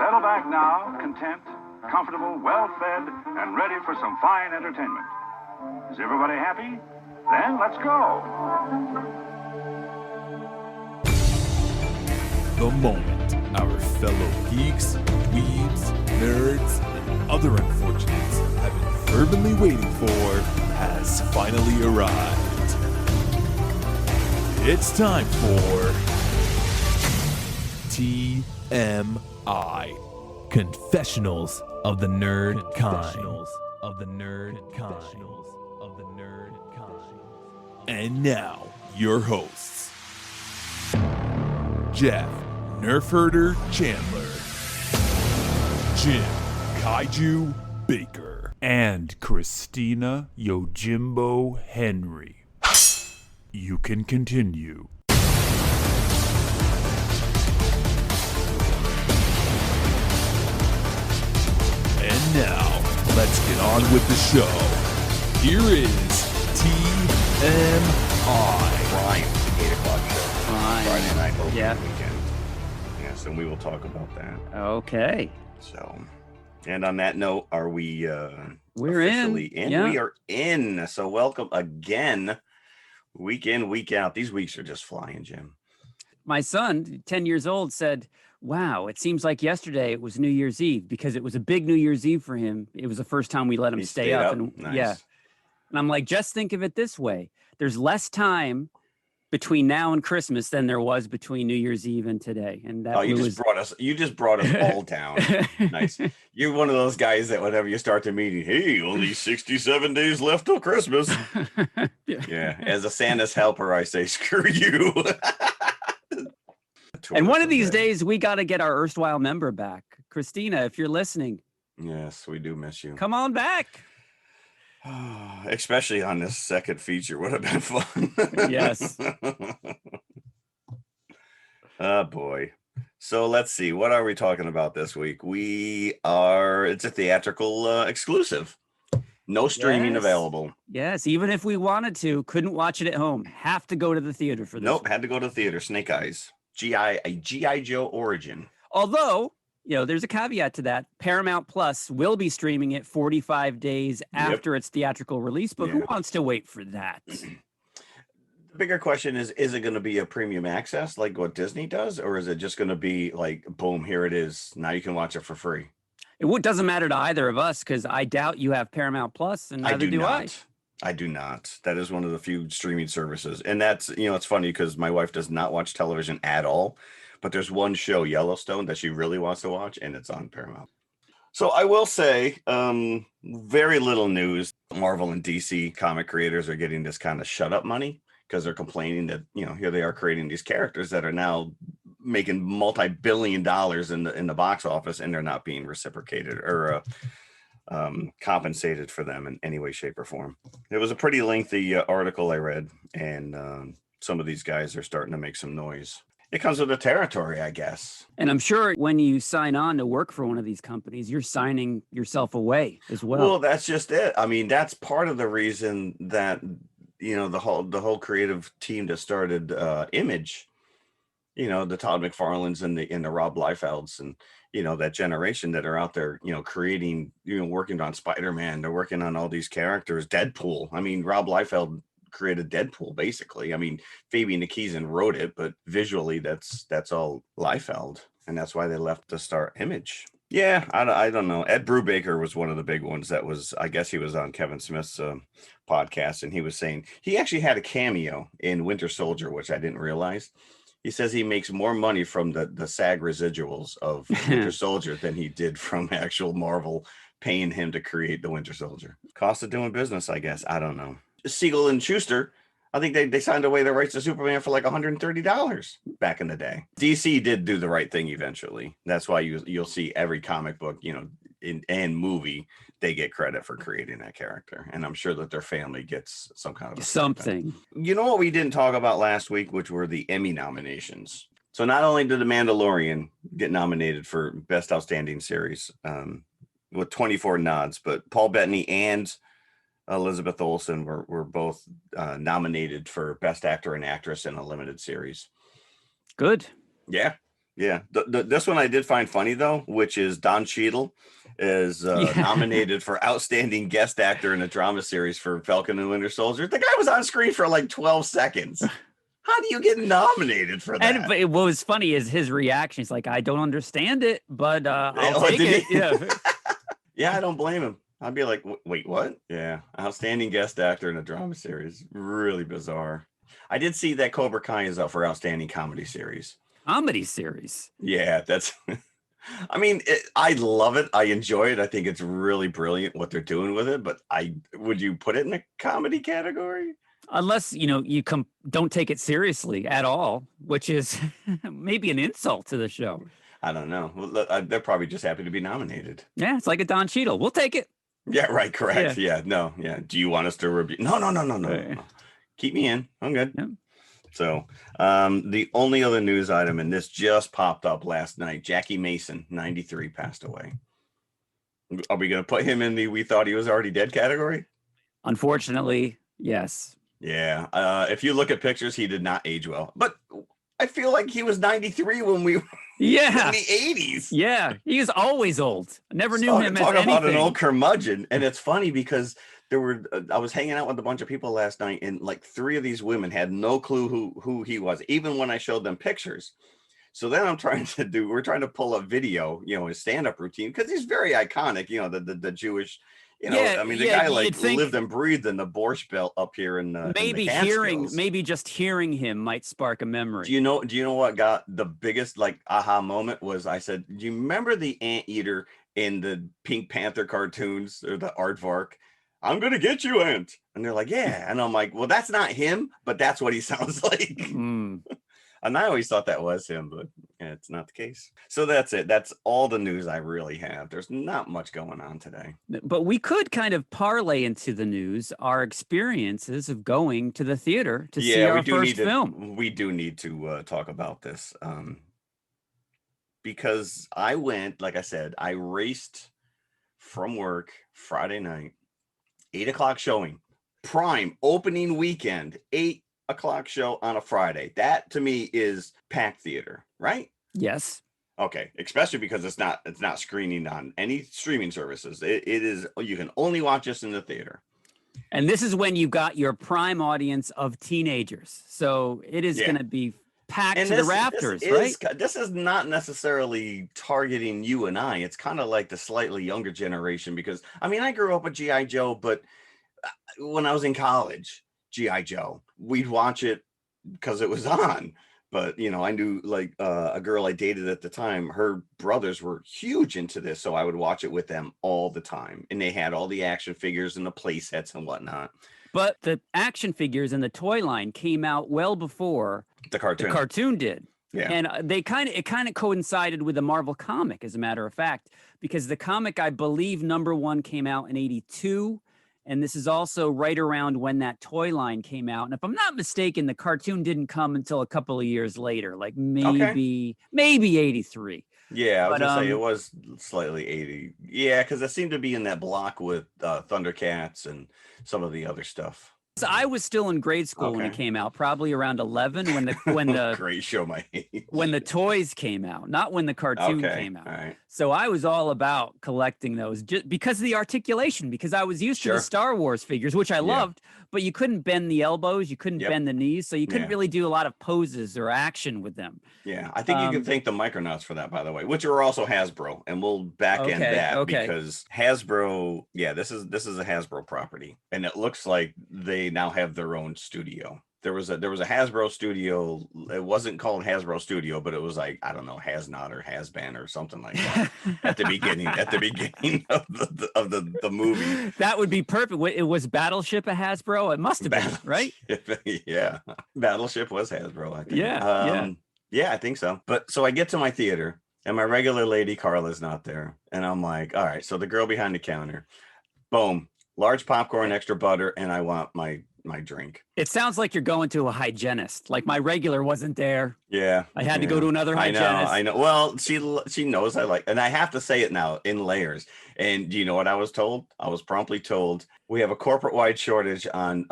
Settle back now, content, comfortable, well-fed, and ready for some fine entertainment. Is everybody happy? Then let's go. The moment our fellow geeks, dweebs, nerds, and other unfortunates have been fervently waiting for has finally arrived. It's time for TMI, Confessionals of the Nerd Kind. And now, your hosts, Jeff Nerf Herder Chandler, Jim Kaiju Baker, and Christina Yojimbo Henry. You can continue. And now, let's get on with the show. Here is TMI. Brian, 8 o'clock show. Friday night opening weekend. Yes, and we will talk about that. Okay. So, and on that note, are we we're officially in? Yeah. We are in. So welcome again. Week in, week out. These weeks are just flying, Jim. My son, 10 years old, said, wow, it seems like yesterday it was New Year's Eve because it was a big New Year's Eve for him. It was the first time we let him stay up. And nice. yeah. And I'm like, just think of it this way. There's less time between now and Christmas than there was between New Year's Eve and today. And that you just brought us all down. Nice. You're one of those guys that whenever you start the meeting, hey, only 67 days left till Christmas. Yeah. As a Santa's helper, I say, screw you. And one of these days, we got to get our erstwhile member back. Christina, if you're listening. Yes, we do miss you. Come on back. Especially on this second feature would have been fun. Yes. Oh boy. So let's see. What are we talking about this week? It's a theatrical exclusive. No streaming available. Yes, even if we wanted to, couldn't watch it at home. Have to go to the theater for this. Nope, had to go to the theater. Snake Eyes. G.I. Joe Origin. Although, there's a caveat to that. Paramount Plus will be streaming it 45 days after its theatrical release, but who wants to wait for that? The bigger question is it going to be a premium access like what Disney does, or is it just going to be like, boom, here it is. Now you can watch it for free? It doesn't matter to either of us because I doubt you have Paramount Plus, and neither do I. I do not. That is one of the few streaming services. And that's, it's funny because my wife does not watch television at all. But there's one show, Yellowstone, that she really wants to watch, and it's on Paramount. So I will say, very little news. Marvel and DC comic creators are getting this kind of shut up money because they're complaining that, here they are creating these characters that are now making multi-billion dollars in the box office, and they're not being reciprocated or compensated for them in any way, shape, or form. It was a pretty lengthy article I read, and some of these guys are starting to make some noise. It comes with the territory, I guess. And I'm sure when you sign on to work for one of these companies, you're signing yourself away as well. Well, that's just it. I mean, that's part of the reason that, the whole creative team that started Image, the Todd McFarlanes and the Rob Liefelds and, that generation that are out there, creating, working on Spider-Man. They're working on all these characters. Deadpool. I mean, Rob Liefeld created Deadpool, basically. I mean, Fabian Nikizin wrote it, but visually that's all Liefeld, and that's why they left to start Image. Yeah, I don't know. Ed Brubaker was one of the big ones that was, I guess he was on Kevin Smith's podcast, and he was saying he actually had a cameo in Winter Soldier, which I didn't realize. He says he makes more money from the SAG residuals of Winter Soldier than he did from actual Marvel paying him to create the Winter Soldier. Cost of doing business, I guess. I don't know. Siegel and Schuster, I think they signed away the rights to Superman for like $130 back in the day. DC did do the right thing eventually. That's why you'll see every comic book, and movie, they get credit for creating that character. And I'm sure that their family gets some kind of something. You know what we didn't talk about last week, which were the Emmy nominations. So not only did The Mandalorian get nominated for Best Outstanding Series with 24 nods, but Paul Bettany and Elizabeth Olsen were both nominated for Best Actor and Actress in a Limited Series. Good. Yeah. Yeah. This one I did find funny though, which is Don Cheadle is nominated for outstanding guest actor in a drama series for Falcon and Winter Soldier. The guy was on screen for like 12 seconds. How do you get nominated for that? But what was funny is his reaction. He's like, I don't understand it, but I'll take it. Yeah. Yeah, I don't blame him. I'd be like, wait, what? Yeah. Outstanding guest actor in a drama series. Really bizarre. I did see that Cobra Kai is up for outstanding comedy series. Comedy series. Yeah, that's... I mean, I love it. I enjoy it. I think it's really brilliant what they're doing with it. But would you put it in a comedy category? Unless, you don't take it seriously at all, which is maybe an insult to the show. I don't know. Well, they're probably just happy to be nominated. Yeah, it's like a Don Cheadle. We'll take it. Yeah, right. Correct. Yeah. No. Yeah. Do you want us to review? No. Keep me in. I'm good. Yeah. So the only other news item, and this just popped up last night, Jackie Mason, 93, passed away. Are we going to put him in the we thought he was already dead category? Unfortunately, yes. Yeah. If you look at pictures, he did not age well. But I feel like he was 93 when we were in the 80s. Yeah. He is always old. I never knew him as anything. Talk about an old curmudgeon. And it's funny because I was hanging out with a bunch of people last night, and like 3 of these women had no clue who he was, even when I showed them pictures. So then we're trying to pull a video, his stand-up routine, because he's very iconic, the Jewish, the guy lived and breathed in the Borscht Belt up here in maybe just hearing him might spark a memory. Do you know what got the biggest aha moment was? I said, do you remember the anteater in the Pink Panther cartoons or the aardvark? I'm going to get you, Ant. And they're like, yeah. And I'm like, well, that's not him, but that's what he sounds like. And I always thought that was him, but it's not the case. So that's it. That's all the news I really have. There's not much going on today. But we could kind of parlay into the news our experiences of going to the theater to see our first film. We do need to talk about this because I went, like I said, I raced from work Friday night. 8:00 showing, prime opening weekend, 8:00 show on a Friday. That to me is packed theater, right? Yes. Okay, especially because it's not screening on any streaming services. It is, you can only watch this in the theater. And this is when you got your prime audience of teenagers. So it is going to be packed to the rafters, right? This is not necessarily targeting you and I. It's kind of like the slightly younger generation, because I mean, I grew up with G.I. Joe, but when I was in college, G.I. Joe, we'd watch it because it was on. But, I knew a girl I dated at the time, her brothers were huge into this. So I would watch it with them all the time. And they had all the action figures and the play sets and whatnot. But the action figures and the toy line came out well before the cartoon did. Yeah. And it kind of coincided with the Marvel comic, as a matter of fact, because the comic, I believe, #1 came out in 82. And this is also right around when that toy line came out. And if I'm not mistaken, the cartoon didn't come until a couple of years later, like maybe 83. Yeah, I was going to say it was slightly 80. Yeah, because it seemed to be in that block with Thundercats and some of the other stuff. So I was still in grade school when it came out, probably around 11 when the great show my age. When the toys came out, not when the cartoon came out. All right. So I was all about collecting those just because of the articulation, because I was used to the Star Wars figures, which I loved, but you couldn't bend the elbows, you couldn't bend the knees, so you couldn't really do a lot of poses or action with them. Yeah, I think you can thank the Micronauts for that, by the way, which are also Hasbro, and we'll back end that because Hasbro, this is a Hasbro property, and it looks like they now have their own studio. There was a Hasbro studio. It wasn't called Hasbro Studio, but it was like, I don't know, Hasnot or Hasban or something like that at the beginning of the movie. That would be perfect. It was Battleship a Hasbro. It must have been, right? Yeah, Battleship was Hasbro, I think. Yeah, I think so. But so I get to my theater, and my regular lady Carla's not there, and I'm like, all right. So the girl behind the counter, boom, large popcorn, extra butter, and I want my drink. It sounds like you're going to a hygienist. Like my regular wasn't there. Yeah. I had to go to another hygienist. I know. Well, she knows I like, and I have to say it now in layers. And do you know what I was told? I was promptly told we have a corporate wide shortage on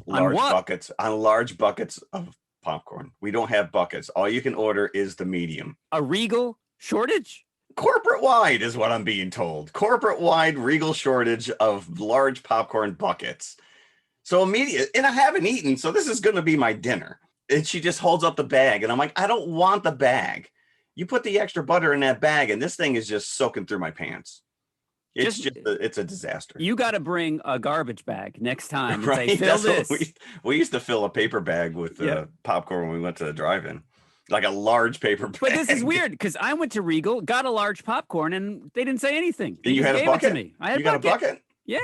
large buckets of popcorn. We don't have buckets. All you can order is the medium. A Regal shortage? Corporate wide is what I'm being told. Corporate wide Regal shortage of large popcorn buckets. So immediate, and I haven't eaten, so this is going to be my dinner. And she just holds up the bag, and I'm like, I don't want the bag. You put the extra butter in that bag, and this thing is just soaking through my pants. It's a disaster. You got to bring a garbage bag next time and right? say, fill That's this. We used to fill a paper bag with popcorn when we went to the drive-in. Like a large paper bag. But this is weird because I went to Regal, got a large popcorn, and they didn't say anything. And you had a bucket? It to me. I had a bucket? Yeah.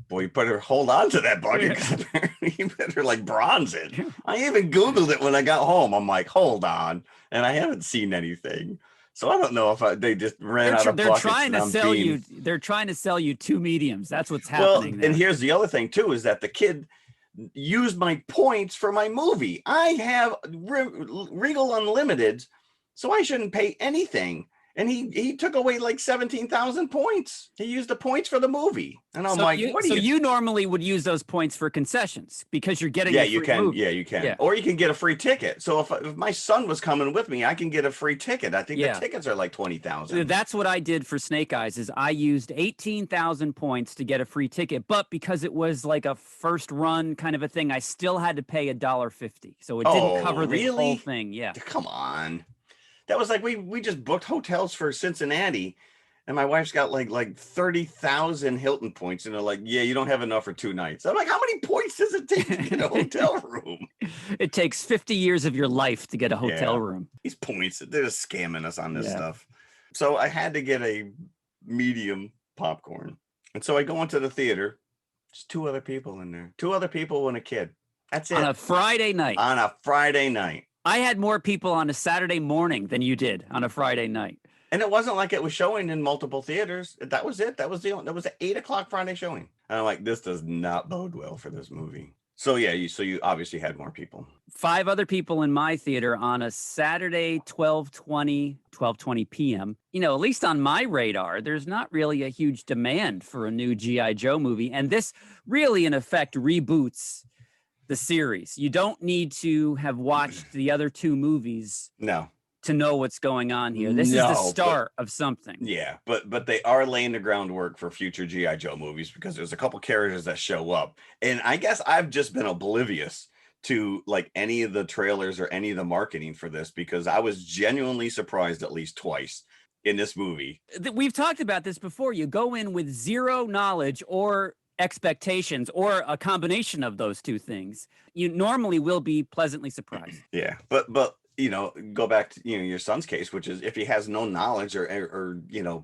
Boy, you better hold on to that bucket because apparently you better like bronze it. I even Googled it when I got home. I'm like, hold on. And I haven't seen anything. So I don't know if they just ran out of buckets. They're trying to sell you two mediums. That's what's happening. Well, and here's the other thing too, is that the kid used my points for my movie. I have Regal Unlimited, so I shouldn't pay anything. And he took away like 17,000 points. He used the points for the movie. And I'm like, you normally would use those points for concessions because you're getting a free movie. Yeah, you can. Yeah. Or you can get a free ticket. So if my son was coming with me, I can get a free ticket. I think the tickets are like 20,000. That's what I did for Snake Eyes is I used 18,000 points to get a free ticket. But because it was like a first run kind of a thing, I still had to pay $1.50. So it didn't cover the whole thing. Yeah. Come on. That was like we just booked hotels for Cincinnati, and my wife's got like 30,000 Hilton points, and they're like, "Yeah, you don't have enough for 2 nights." I'm like, "How many points does it take to get a hotel room?" It takes 50 years of your life to get a hotel room. These points, they're just scamming us on this stuff. So I had to get a medium popcorn, and so I go into the theater. There's 2 other people in there, 2 other people and a kid. That's it. On a Friday night. I had more people on a Saturday morning than you did on a Friday night. And it wasn't like it was showing in multiple theaters. That was it. That was an 8:00 Friday showing. And I'm like, this does not bode well for this movie. So yeah, you obviously had more people. 5 other people in my theater on a Saturday, 12:20 p.m. You know, at least on my radar, there's not really a huge demand for a new G.I. Joe movie. And this really, in effect, reboots the series. You don't need to have watched the other 2 movies to know what's going on here. This is the start of something. Yeah, but they are laying the groundwork for future G.I. Joe movies because there's a couple characters that show up. And I guess I've just been oblivious to like any of the trailers or any of the marketing for this because I was genuinely surprised at least twice in this movie. We've talked about this before. You go in with zero knowledge or expectations or a combination of those 2 things, you normally will be pleasantly surprised. Yeah, but you know, go back to your son's case, which is if he has no knowledge or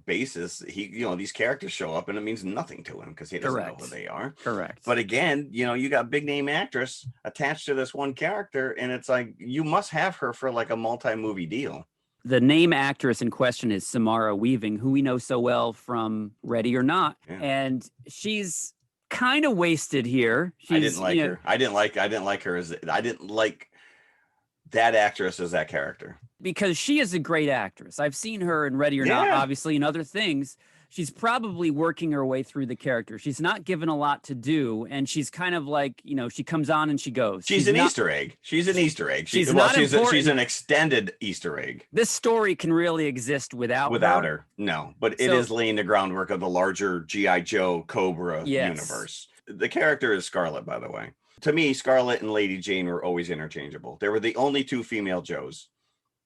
basis, these characters show up and it means nothing to him because he doesn't know who they are. Correct. But again, you got big name actress attached to this one character, and it's like you must have her for like a multi-movie deal. The name actress in question is Samara Weaving, who we know so well from Ready or Not, and she's kind of wasted here. I didn't like her. I didn't like her I didn't like that actress as that character. Because she is a great actress. I've seen her in Ready or Not, obviously, and other things. She's probably working her way through the character. She's not given a lot to do, and she's kind of like, she comes on and she goes. She's an Easter egg. She's an Easter egg. She's an extended Easter egg. This story can really exist without her. No, but it is laying the groundwork of the larger G.I. Joe Cobra universe. The character is Scarlet, by the way. To me, Scarlet and Lady Jane were always interchangeable. They were the only 2 female Joes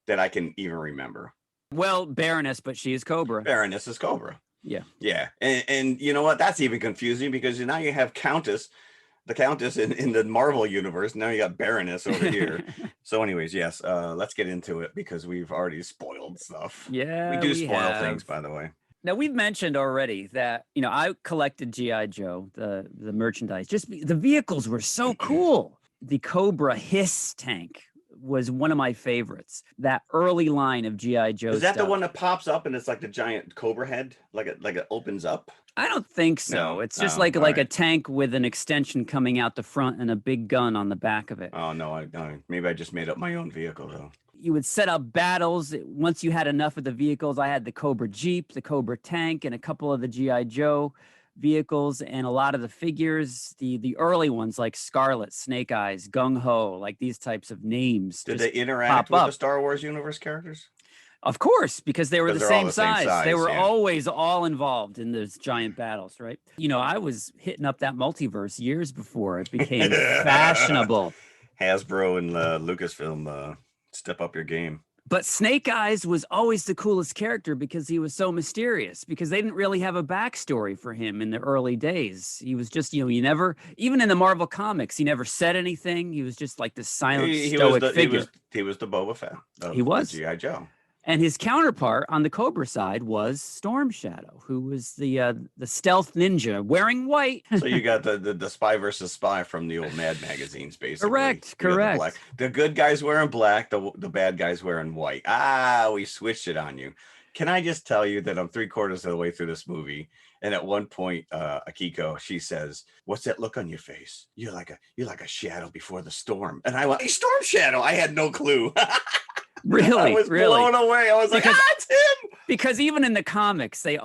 that I can even remember. Well, Baroness, but she is Cobra. Baroness is Cobra. Yeah. And you know what? That's even confusing because now you have the Countess in the Marvel universe. Now you got Baroness over here. So anyways, yes, let's get into it because we've already spoiled stuff. Yeah, we spoil things, by the way. Now, we've mentioned already that, I collected G.I. Joe, the merchandise. The vehicles were so cool. The Cobra Hiss tank was one of my favorites. That early line of G.I. Joe Is that the one that pops up and it's like the giant Cobra head? Like it opens up? I don't think so. No. It's just like a tank with an extension coming out the front and a big gun on the back of it. Oh, no. Maybe I just made up my own vehicle, though. You would set up battles. Once you had enough of the vehicles, I had the Cobra Jeep, the Cobra tank, and a couple of the G.I. Joe vehicles, and a lot of the figures, the early ones like Scarlet, Snake Eyes, Gung Ho, like these types of names. Did they interact with the Star Wars universe characters? Of course, because they were the same size. They were yeah. always all involved in those giant battles, right? You know, I was hitting up that multiverse years before it became fashionable. Hasbro and Lucasfilm, step up your game. But Snake Eyes was always the coolest character because he was so mysterious, because they didn't really have a backstory for him in the early days. He was just, you never, even in the Marvel comics, he never said anything. He was just like this silent, stoic figure. He was the Boba Fett of he was. G.I. Joe. And his counterpart on the Cobra side was Storm Shadow, who was the stealth ninja wearing white. So you got the spy versus spy from the old Mad magazines, basically. Correct. The good guys wearing black, the bad guys wearing white. We switched it on you. Can I just tell you that I'm 3/4 of the way through this movie, and at one point, Akiko, she says, "What's that look on your face? You're like a shadow before the storm." And I went, "Hey, Storm Shadow!" I had no clue. Really? I was blown away. I was like, it's him. Because even in the comics, they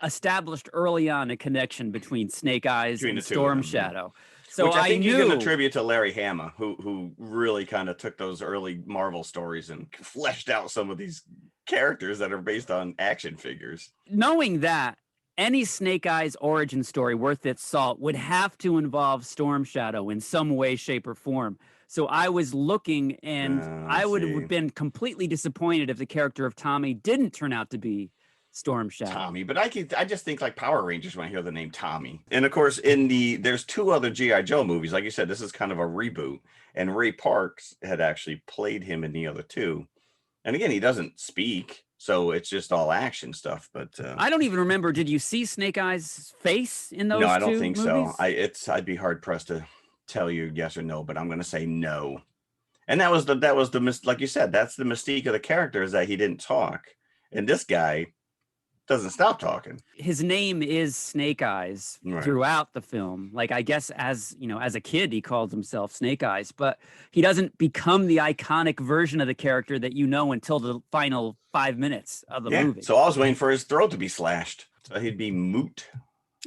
established early on a connection between Snake Eyes and Storm Shadow. So which I think you can attribute to Larry Hama, who really kind of took those early Marvel stories and fleshed out some of these characters that are based on action figures. Knowing that, any Snake Eyes origin story worth its salt would have to involve Storm Shadow in some way, shape, or form. So I was looking, and I would have been completely disappointed if the character of Tommy didn't turn out to be Storm Shadow. Tommy, but I just think like Power Rangers when I hear the name Tommy. And of course, there's 2 other G.I. Joe movies. Like you said, this is kind of a reboot. And Ray Parks had actually played him in the other 2. And again, he doesn't speak, so it's just all action stuff. But I don't even remember. Did you see Snake Eyes' face in those? No, I don't think movies? so. I'd be hard pressed to tell you yes or no, but I'm going to say no. And that was the like you said, that's the mystique of the character, is that he didn't talk, and this guy doesn't stop talking. His name is Snake Eyes throughout the film. Like, I guess as a kid, he called himself Snake Eyes, but he doesn't become the iconic version of the character that until the final 5 minutes of the movie. So I was waiting for his throat to be slashed, so he'd be moot.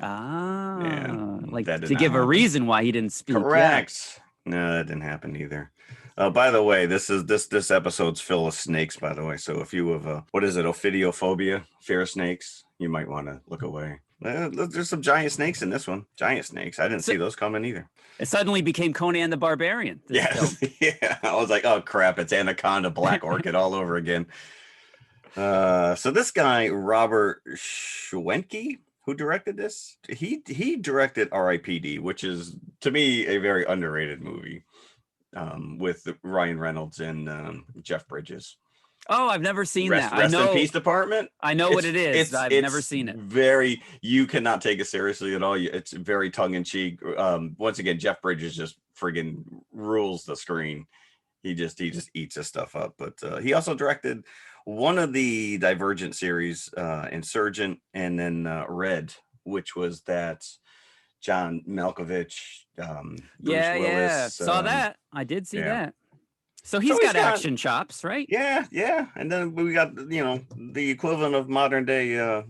Like to give a reason why he didn't speak. Correct. Yeah. No, that didn't happen either. By the way, this episode's full of snakes, by the way. So if you have what is it, ophidiophobia, fear of snakes, you might want to look away. There's some giant snakes in this one. Giant snakes. I didn't see those coming either. It suddenly became Conan the Barbarian. Yes. Yeah. I was like, oh crap, it's Anaconda Black Orchid all over again. So this guy, Robert Schwenke, who directed this, he directed R.I.P.D., which is to me a very underrated movie, with Ryan Reynolds and Jeff Bridges. Oh, I've never seen that. Rest in Peace Department. I know what it is. I've never seen it. You cannot take it seriously at all. It's very tongue in cheek. Once again, Jeff Bridges just friggin' rules the screen. He just eats his stuff up. But he also directed one of the Divergent series, Insurgent, and then Red, which was that John Malkovich, Bruce Willis. Saw that. I did see that. So he's got action chops, right? Yeah. And then we got, the equivalent of modern day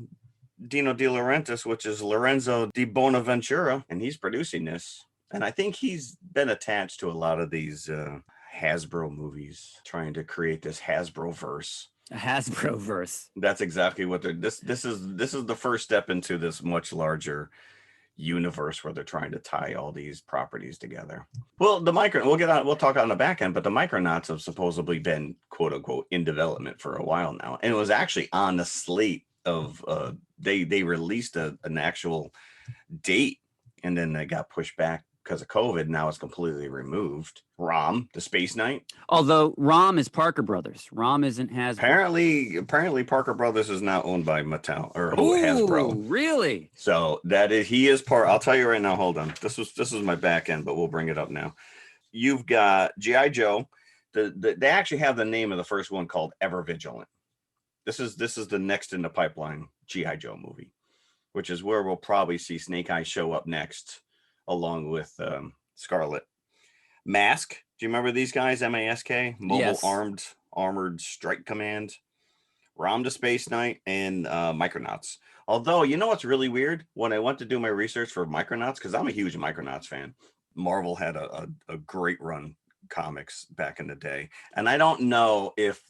Dino De Laurentiis, which is Lorenzo Di Bonaventura, and he's producing this. And I think he's been attached to a lot of these Hasbro movies, trying to create this Hasbro verse. A Hasbro verse. That's exactly what they're. This is the first step into this much larger universe where they're trying to tie all these properties together. Well, we'll talk on the back end, but the Micronauts have supposedly been quote unquote in development for a while now, and it was actually on the slate of they released an actual date, and then they got pushed back because of COVID. Now it's completely removed. ROM, the Space Knight. Although ROM is Parker Brothers. ROM isn't Hasbro. Apparently Parker Brothers is now owned by Mattel or Hasbro. Really? So he is part. I'll tell you right now. Hold on. This was my back end, but we'll bring it up now. You've got G.I. Joe. They actually have the name of the first one called Ever Vigilant. This is the next in the pipeline G.I. Joe movie, which is where we'll probably see Snake Eyes show up next, along with Scarlet. Mask. Do you remember these guys? MASK? Mobile yes. Armored Strike Command. Rom the Space Knight, and Micronauts. Although, you know what's really weird? When I went to do my research for Micronauts, because I'm a huge Micronauts fan, Marvel had a great run comics back in the day. And I don't know if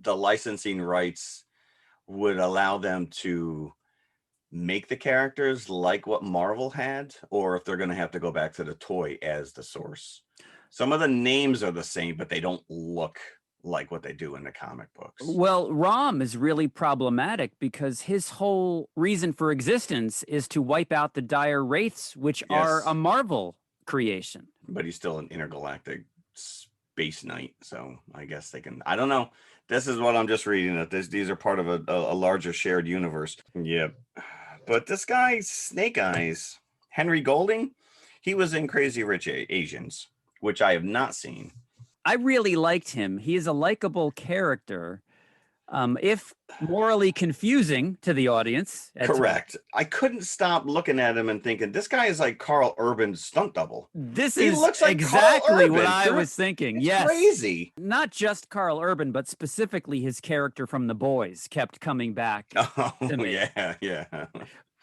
the licensing rights would allow them to make the characters like what Marvel had, or if they're going to have to go back to the toy as the source. Some of the names are the same, but they don't look like what they do in the comic books. Well, Rom is really problematic because his whole reason for existence is to wipe out the dire wraiths, which are a Marvel creation. But he's still an intergalactic space knight, so I guess they can. I don't know. This is what I'm just reading. That these are part of a larger shared universe. Yep. But this guy, Snake Eyes, Henry Golding, he was in Crazy Rich Asians, which I have not seen. I really liked him. He is a likable character, if morally confusing to the audience. Correct. I couldn't stop looking at him and thinking, this guy is like Carl Urban's stunt double. He looks like exactly what I was thinking. Yes. Crazy. Not just Carl Urban, but specifically his character from The Boys kept coming back to me. Yeah.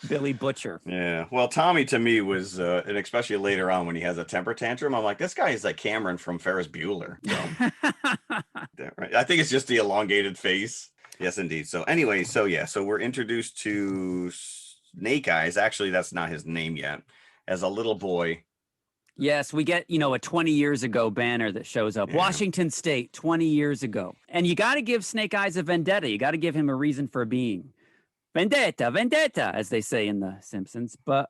Billy Butcher. Yeah. Well, Tommy to me was, and especially later on when he has a temper tantrum, I'm like, this guy is like Cameron from Ferris Bueller. So. Right. I think it's just the elongated face. Yes, indeed. So anyway, so we're introduced to Snake Eyes. Actually, that's not his name yet. As a little boy. Yes, we get, a 20 years ago banner that shows up. Yeah. Washington State, 20 years ago. And you got to give Snake Eyes a vendetta. You got to give him a reason for being. Vendetta, as they say in The Simpsons. But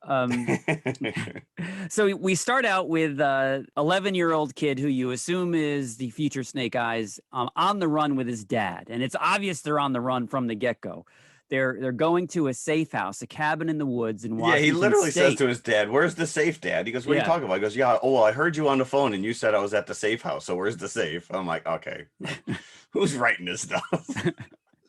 so we start out with 11-year-old kid who you assume is the future Snake Eyes on the run with his dad. And it's obvious they're on the run from the get-go. They're going to a safe house, a cabin in the woods in Washington State. Yeah, he literally says to his dad, "Where's the safe, Dad?" He goes, "What are you talking about?" He goes, "Yeah, I heard you on the phone and you said I was at the safe house. So where's the safe?" I'm like, okay, who's writing this stuff?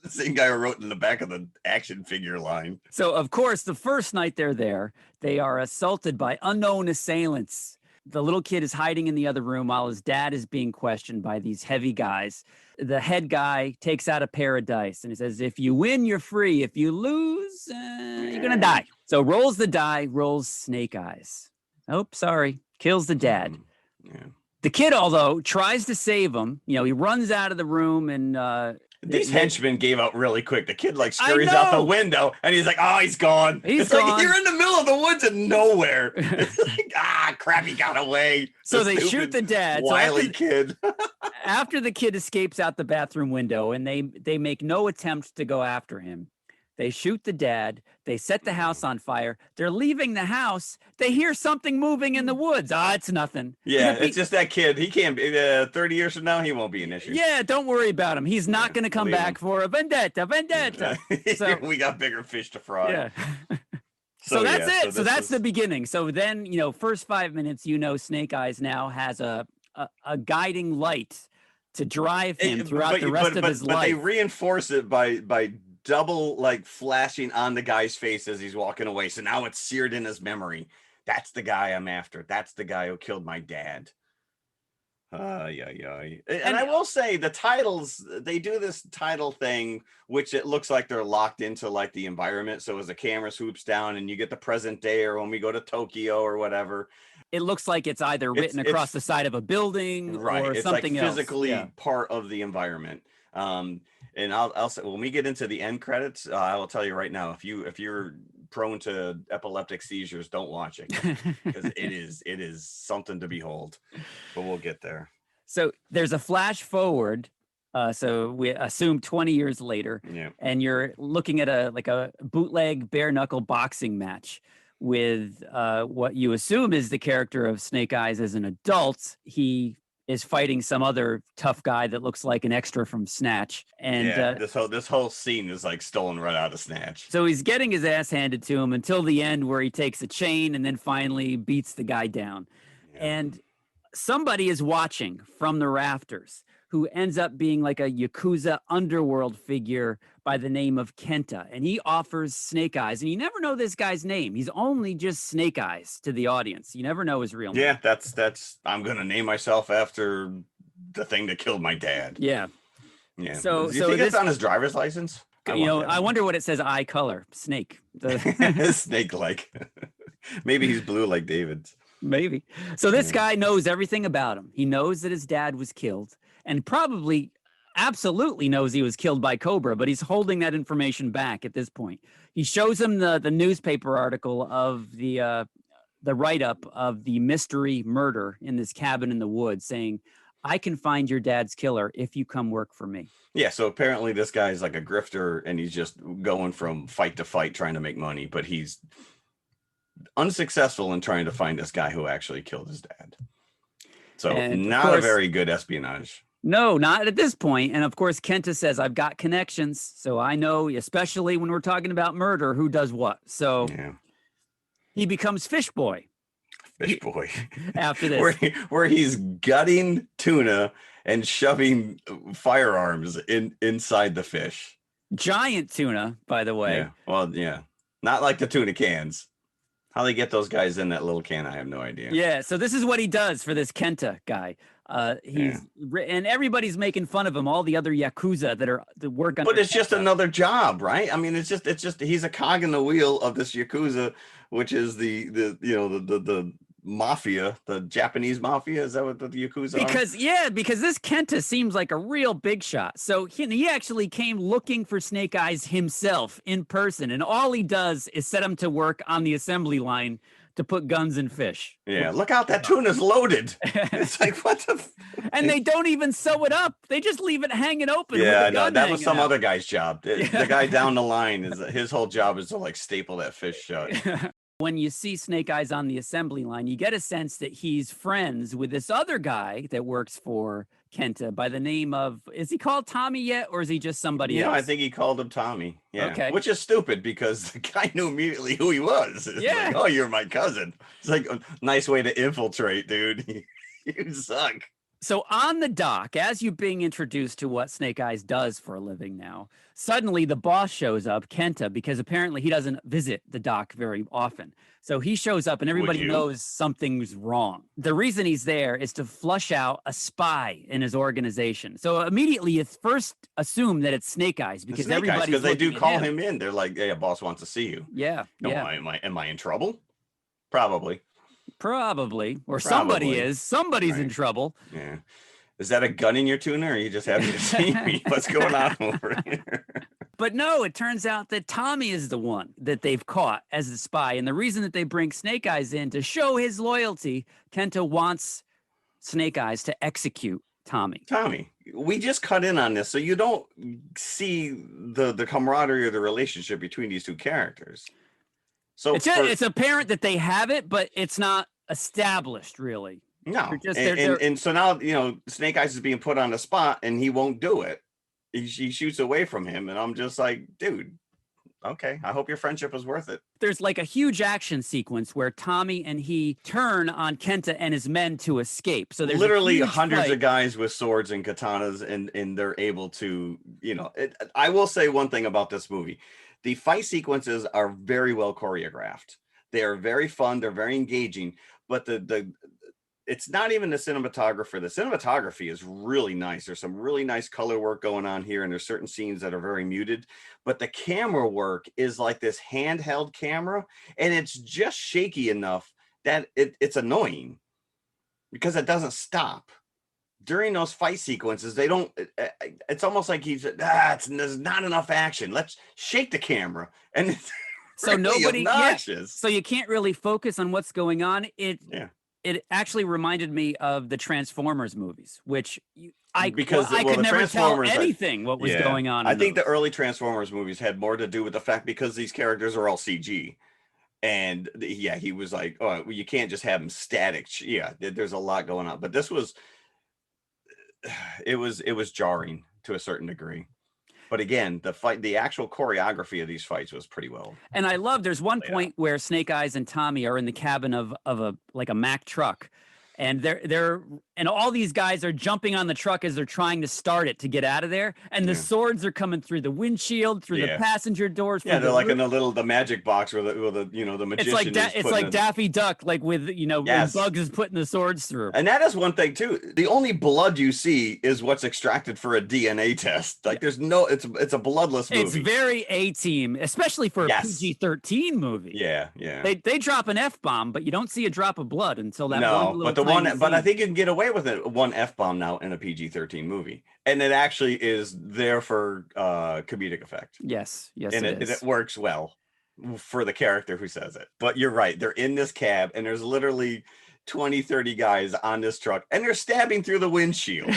The same guy who wrote in the back of the action figure line. So, of course, the first night they're there, they are assaulted by unknown assailants. The little kid is hiding in the other room while his dad is being questioned by these heavy guys. The head guy takes out a pair of dice and he says, if you win, you're free. If you lose, you're going to die. So rolls the die, rolls Snake Eyes. Oh, sorry. Kills the dad. Yeah. The kid, although, tries to save him. He runs out of the room and... These henchmen gave out really quick. The kid scurries out the window and he's like, oh, he's gone. It's gone. Like you're in the middle of the woods and nowhere. It's like, crap, he got away. So they shoot the dad. Wily kid. After the kid escapes out the bathroom window and they make no attempt to go after him, they shoot the dad. They set the house on fire. They're leaving the house. They hear something moving in the woods. It's nothing. Yeah, it's just that kid. He can't be 30 years from now. He won't be an issue. Yeah, don't worry about him. He's not going to come back for a vendetta. So, we got bigger fish to fry. Yeah. So that's it. So that's the beginning. So then, first 5 minutes, Snake Eyes now has a guiding light to drive him throughout the rest of his life. But they reinforce it by double flashing on the guy's face as he's walking away. So now it's seared in his memory. That's the guy I'm after. That's the guy who killed my dad. And I will say the titles, they do this title thing, which it looks like they're locked into the environment. So as the camera swoops down and you get the present day or when we go to Tokyo or whatever, it looks like it's either written across the side of a building or it's something else. Physically part of the environment. And I'll say when we get into the end credits, I will tell you right now, if you're prone to epileptic seizures, don't watch it because it is something to behold. But we'll get there. So there's a flash forward. So we assume 20 years later, and you're looking at a bootleg bare knuckle boxing match with what you assume is the character of Snake Eyes as an adult. He is fighting some other tough guy that looks like an extra from Snatch. And this whole scene is stolen right out of Snatch. So he's getting his ass handed to him until the end where he takes a chain and then finally beats the guy down. Yeah. And somebody is watching from the rafters who ends up being like a Yakuza underworld figure by the name of Kenta. And he offers Snake Eyes. And you never know this guy's name. He's only just Snake Eyes to the audience. You never know his real name. Yeah, that's I'm going to name myself after the thing that killed my dad. Yeah. Yeah. So, Do you think it's on his driver's license? I wonder what it says. Eye color, snake. Snake-like. Maybe he's blue like David's. Maybe. So this guy knows everything about him. He knows that his dad was killed, and probably absolutely knows he was killed by Cobra, but he's holding that information back at this point. He shows him the newspaper article of the write-up of the mystery murder in this cabin in the woods, saying, I can find your dad's killer if you come work for me. Yeah, so apparently this guy's like a grifter, and he's just going from fight to fight trying to make money, but he's unsuccessful in trying to find this guy who actually killed his dad. So not a very good espionage. No, not at this point. And of course, Kenta says, I've got connections. So I know, especially when we're talking about murder, who does what. So he becomes Fish Boy. Fish Boy. After this. Where he's gutting tuna and shoving firearms inside the fish. Giant tuna, by the way. Yeah. Well, yeah. Not like the tuna cans. How they get those guys in that little can, I have no idea. Yeah, so this is what he does for this Kenta guy. And everybody's making fun of him. All the other yakuza that work on. But it's just another job, right? I mean, it's just he's a cog in the wheel of this yakuza, which is the mafia, the Japanese mafia. Is that what the yakuza are? Because this Kenta seems like a real big shot. So he actually came looking for Snake Eyes himself in person, and all he does is set him to work on the assembly line to put guns in fish. Yeah, look out, that tuna's loaded. It's like, what the and they don't even sew it up. They just leave it hanging open. Yeah, no, that was some other guy's job. The guy down the line, his whole job is to like staple that fish shut. When you see Snake Eyes on the assembly line, you get a sense that he's friends with this other guy that works for Kenta by the name of, is he called Tommy yet, or is he just somebody else? I think he called him Tommy. Yeah. Okay. Which is stupid because the guy knew immediately who he was. It's like, oh, you're my cousin. It's like a nice way to infiltrate, dude. You suck. So on the dock, as you're being introduced to what Snake Eyes does for a living now, suddenly the boss shows up, Kenta, because apparently he doesn't visit the dock very often. So he shows up and everybody knows something's wrong. The reason he's there is to flush out a spy in his organization. So immediately you first assume that it's Snake Eyes because everybody, because they do call him in. They're like, hey, a boss wants to see you. Yeah. No, am I in trouble? Probably. Or somebody's in trouble. Yeah. Is that a gun in your tuna, or are you just happy to see me? What's going on over here? But no, it turns out that Tommy is the one that they've caught as the spy. And the reason that they bring Snake Eyes in to show his loyalty, Kenta wants Snake Eyes to execute Tommy. We just cut in on this, so you don't see the camaraderie or the relationship between these two characters. So it's apparent that they have it, but it's not established really. No. And so now, Snake Eyes is being put on the spot and he won't do it. He shoots away from him. And I'm just like, dude, okay, I hope your friendship was worth it. There's like a huge action sequence where Tommy and he turn on Kenta and his men to escape. So there's literally hundreds of guys with swords and katanas and they're able to, I will say one thing about this movie. The fight sequences are very well choreographed. They are very fun. They're very engaging, but it's not even the cinematographer. The cinematography is really nice. There's some really nice color work going on here, and there's certain scenes that are very muted, but the camera work is like this handheld camera, and it's just shaky enough that it's annoying because it doesn't stop. During those fight sequences, it's almost like there's not enough action. Let's shake the camera. And it's really obnoxious. So you can't really focus on what's going on. It actually reminded me of the Transformers movies, which I could never tell anything what was going on. I think the early Transformers movies had more to do with the fact because these characters are all CG. And he was like, oh, well, you can't just have them static. Yeah, there's a lot going on. But this was, it was jarring to a certain degree. But again, the actual choreography of these fights was pretty well. And I love, there's one point where Snake Eyes and Tommy are in the cabin of a Mack truck, and they're and all these guys are jumping on the truck as they're trying to start it to get out of there, and the swords are coming through the windshield, through the passenger doors. Yeah, they're like in the magic box where the the magician it's like Daffy Duck, like with when Bugs is putting the swords through. And that is one thing too. The only blood you see is what's extracted for a DNA test. Like there's no, it's a bloodless movie. It's very A-team, especially for a PG-13 movie. Yeah. They drop an F-bomb, but you don't see a drop of blood until that but I think you can get away with it, one F-bomb now in a PG-13 movie. And it actually is there for comedic effect. Yes, and it works well for the character who says it. But you're right, they're in this cab and there's literally 20, 30 guys on this truck and they're stabbing through the windshield.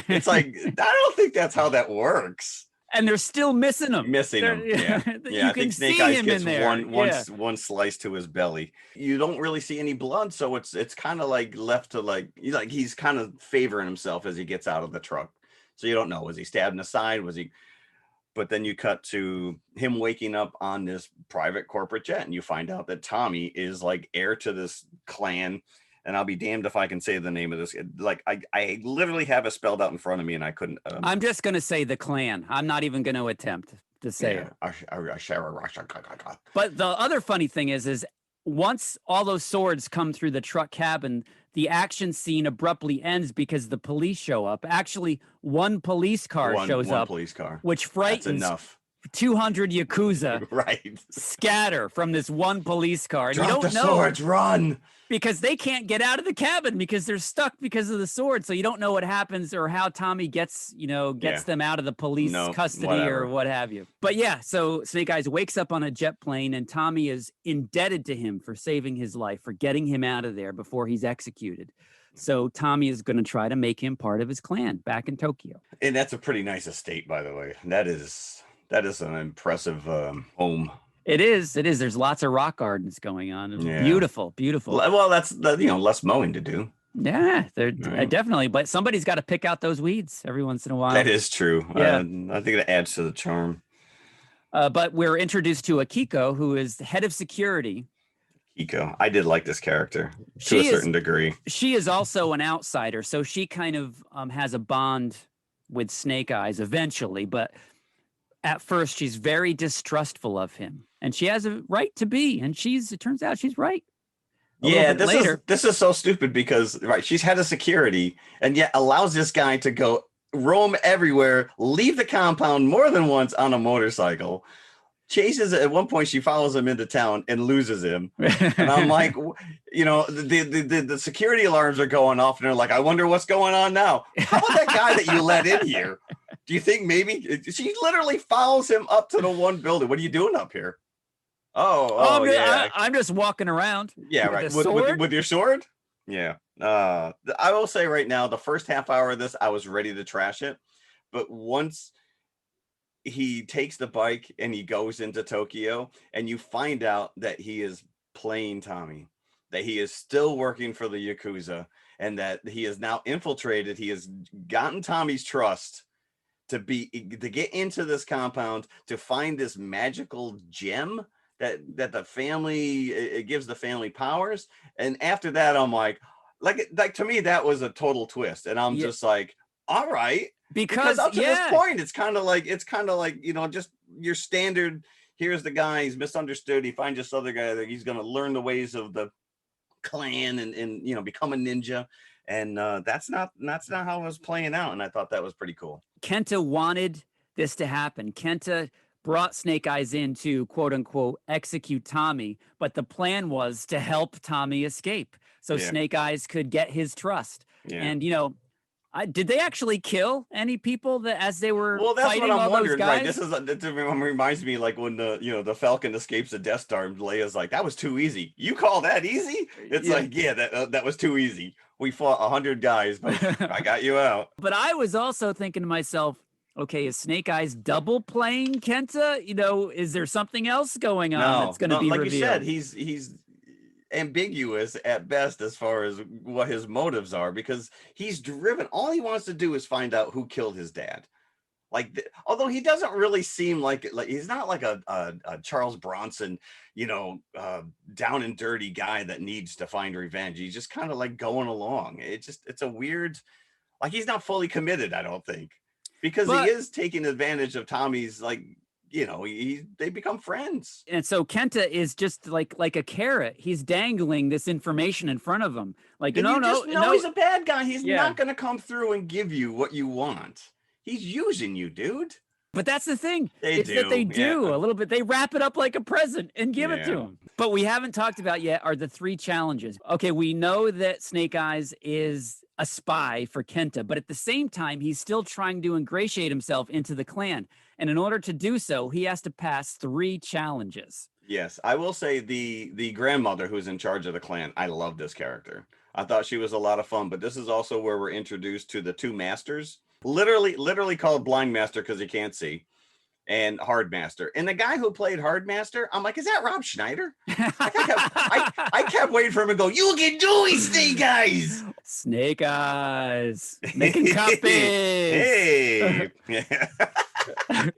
It's like, I don't think that's how that works. And they're still missing him. Yeah. I think Snake Eyes gets one slice to his belly. You don't really see any blood, so it's kind of like left to like he's kind of favoring himself as he gets out of the truck. So you don't know, was he stabbed in the side? Was he? But then you cut to him waking up on this private corporate jet, and you find out that Tommy is like heir to this clan. And I'll be damned if I can say the name of this. Like I literally have it spelled out in front of me, and I couldn't. I'm just gonna say the clan. I'm not even going to attempt to say it. But the other funny thing is once all those swords come through the truck cabin, the action scene abruptly ends because the police show up. Actually, one police car shows up, which frightens 200 Yakuza. Right. Scatter from this one police car. And Drop you don't the swords, run. Because they can't get out of the cabin because they're stuck because of the sword. So you don't know what happens or how Tommy gets them out of the police custody or what have you. But yeah, so Snake Eyes wakes up on a jet plane and Tommy is indebted to him for saving his life, for getting him out of there before he's executed. So Tommy is going to try to make him part of his clan back in Tokyo. And that's a pretty nice estate, by the way. That is an impressive home. It is. There's lots of rock gardens going on. Beautiful. Well, that's less mowing to do. Yeah, definitely. But somebody's got to pick out those weeds every once in a while. That is true. Yeah. I think it adds to the charm. But we're introduced to Akiko, who is the head of security. Akiko, I did like this character to a certain degree. She is also an outsider, so she kind of has a bond with Snake Eyes eventually, but at first she's very distrustful of him, and she has a right to be, and it turns out she's right. This is so stupid because she's head of security and yet allows this guy to go roam everywhere, leave the compound more than once on a motorcycle, chases at one point, she follows him into town and loses him. And I'm like, the security alarms are going off and they're like, I wonder what's going on now. How about that guy that you let in here? Do you think maybe she literally follows him up to the one building? What are you doing up here? I'm just walking around. Yeah, right. With your sword? Yeah. I will say right now, the first half hour of this, I was ready to trash it. But once he takes the bike and he goes into Tokyo and you find out that he is playing Tommy, that he is still working for the Yakuza, and that he is now infiltrated. He has gotten Tommy's trust to get into this compound, to find this magical gem that the family, it gives the family powers. And after that, I'm like to me, that was a total twist. And I'm just like, all right. Because up to this point, it's kind of like, just your standard, here's the guy, he's misunderstood. He finds this other guy that he's going to learn the ways of the clan and become a ninja. And that's not how it was playing out. And I thought that was pretty cool. Kenta wanted this to happen. Kenta brought Snake Eyes in to, quote unquote, execute Tommy. But the plan was to help Tommy escape so Snake Eyes could get his trust. Yeah. And, did they actually kill any people as they were fighting all those guys? Right, this reminds me like when the Falcon escapes the Death Star and Leia's like, that was too easy. You call that easy? It's that was too easy. We fought 100 guys, but I got you out. But I was also thinking to myself, okay, is Snake Eyes double playing Kenta? Is there something else going on that's going to be like revealed? Like you said, he's ambiguous at best as far as what his motives are, because he's driven. All he wants to do is find out who killed his dad. Like, although he doesn't really seem like he's not like a Charles Bronson, down and dirty guy that needs to find revenge. He's just kind of like going along. It's a weird, like, he's not fully committed, I don't think, because he is taking advantage of Tommy's, like, they become friends. And so Kenta is just like a carrot. He's dangling this information in front of him. Like, no, he's a bad guy. He's not going to come through and give you what you want. He's using you, dude. But that's the thing. They do a little bit. They wrap it up like a present and give it to him. But we haven't talked about yet are the 3 challenges. Okay, we know that Snake Eyes is a spy for Kenta, but at the same time, he's still trying to ingratiate himself into the clan. And in order to do so, he has to pass 3 challenges. Yes, I will say the grandmother who's in charge of the clan, I love this character. I thought she was a lot of fun, but this is also where we're introduced to the 2 masters, literally called Blind Master because he can't see, and Hard Master. And the guy who played Hard Master, I'm like, is that Rob Schneider? I kept waiting for him to go, you can do it, Snake Eyes. Snake Eyes. Making copies. Hey.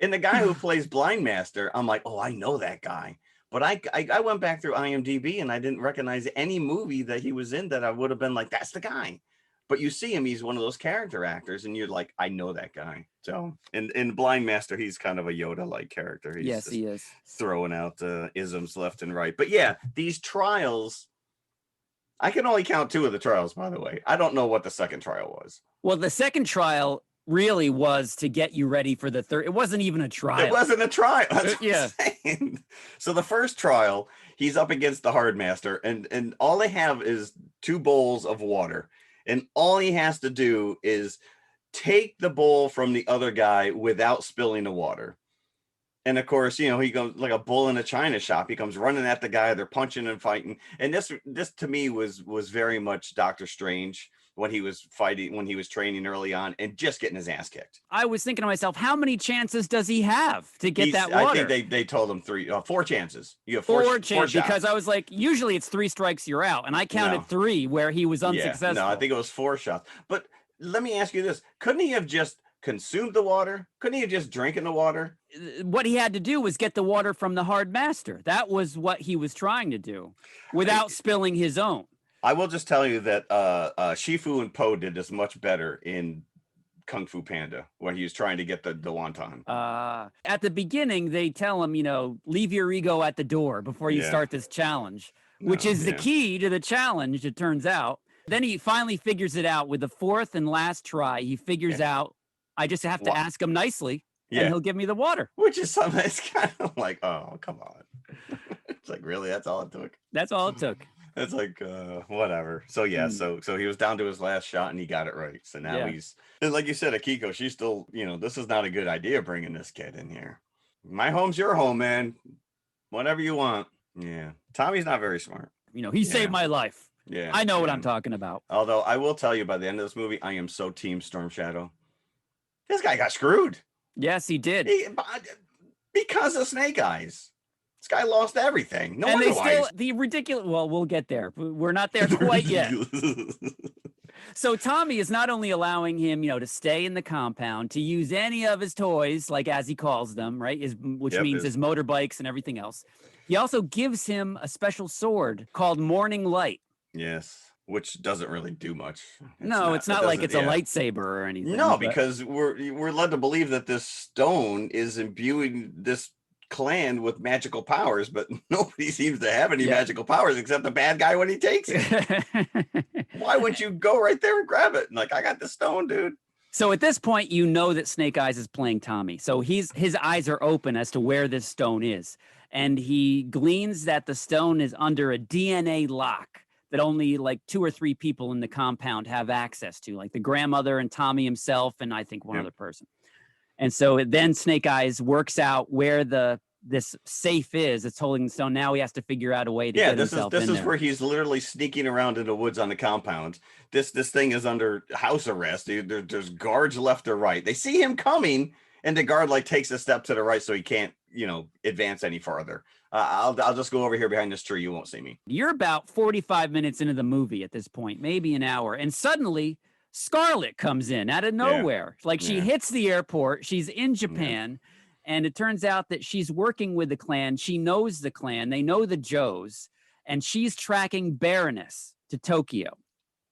And the guy who plays Blind Master, I'm like, oh, I know that guy. But I went back through IMDb and I didn't recognize any movie that he was in that I would have been like, that's the guy. But you see him, he's one of those character actors, and you're like, I know that guy. So in Blind Master, he's kind of a Yoda-like character. He's he is. Throwing out isms left and right. But yeah, these trials, I can only count 2 of the trials, by the way. I don't know what the second trial was. Well, the second trial really was to get you ready for the third. It wasn't even a trial. It wasn't a trial. That's what I'm saying. So the first trial, he's up against the Hard Master, and all they have is 2 bowls of water. And all he has to do is take the bowl from the other guy without spilling the water. And of course, he goes like a bull in a china shop. He comes running at the guy. They're punching and fighting. And this to me was very much Doctor Strange when he was training early on and just getting his ass kicked. I was thinking to myself, how many chances does he have to get that water? I think they told him 4 chances. You have four chances, because I was like, usually it's 3 strikes, you're out. And I counted 3 where he was unsuccessful. No, I think it was 4 shots. But let me ask you this. Couldn't he have just consumed the water? Couldn't he have just drinking the water? What he had to do was get the water from the Hard Master. That was what he was trying to do without spilling his own. I will just tell you that Shifu and Po did this much better in Kung Fu Panda, where he was trying to get the wonton. At the beginning, they tell him, leave your ego at the door before you start this challenge, which is the key to the challenge, it turns out. Then he finally figures it out with the 4th and last try. He figures out, I just have to ask him nicely, and he'll give me the water. Which is something that's kind of like, oh, come on. It's like, really? That's all it took? That's all it took. It's like, whatever. So yeah, so he was down to his last shot and he got it right. So now he's, and like you said, Akiko, she's still, this is not a good idea bringing this kid in here. My home's your home, man. Whatever you want. Yeah. Tommy's not very smart. He saved my life. Yeah. I know what I'm talking about. Although I will tell you, by the end of this movie, I am so team Storm Shadow. This guy got screwed. Yes, he did. Because of Snake Eyes. This guy lost everything. No wonder why. The ridiculous. Well, we'll get there. We're not there quite yet. So Tommy is not only allowing him, to stay in the compound, to use any of his toys, like as he calls them, right? Which means his motorbikes and everything else. He also gives him a special sword called Morning Light. Yes. Which doesn't really do much. It's not like it's a lightsaber or anything. No, because we're led to believe that this stone is imbuing this clan with magical powers, but nobody seems to have any magical powers except the bad guy when he takes it. Why wouldn't you go right there and grab it? And like, I got the stone, dude. So at this point, that Snake Eyes is playing Tommy. So his eyes are open as to where this stone is. And he gleans that the stone is under a DNA lock that only like 2 or 3 people in the compound have access to, like the grandmother and Tommy himself, and I think one other person. And so then Snake Eyes works out where this safe is. It's holding the stone. Now he has to figure out a way to get himself in there. This is where he's literally sneaking around in the woods on the compound. This thing is under house arrest. There's guards left or right. They see him coming, and the guard takes a step to the right so he can't, advance any farther. I'll just go over here behind this tree. You won't see me. You're about 45 minutes into the movie at this point, maybe an hour, and suddenly Scarlet comes in out of nowhere. Like she hits the airport. She's in Japan. And it turns out that she's working with the clan. She knows the clan. They know the Joes. And she's tracking Baroness to Tokyo.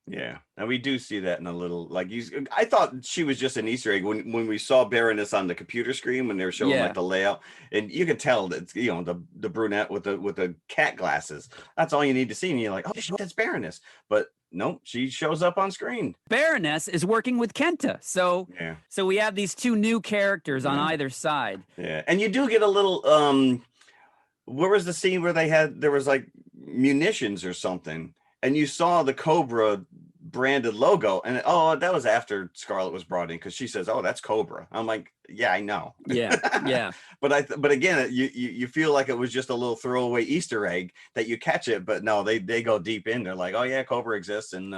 Yeah, and we do see that in a little, like, I thought she was just an Easter egg when we saw Baroness on the computer screen when they were showing like the layout, and you could tell that, you know, the brunette with the cat glasses. That's all you need to see, and you're like, oh, that's Baroness. But nope, she shows up on screen. Baroness is working with Kenta, so we have these two new characters on either side. Yeah, and you do get a little. Where was the scene where there was like munitions or something? And you saw the Cobra branded logo, and that was after Scarlet was brought in, because she says, "Oh, that's Cobra." I'm like, "Yeah, I know." Yeah. But again, you feel like it was just a little throwaway Easter egg that you catch it, but no, they go deep in. They're like, "Oh yeah, Cobra exists, and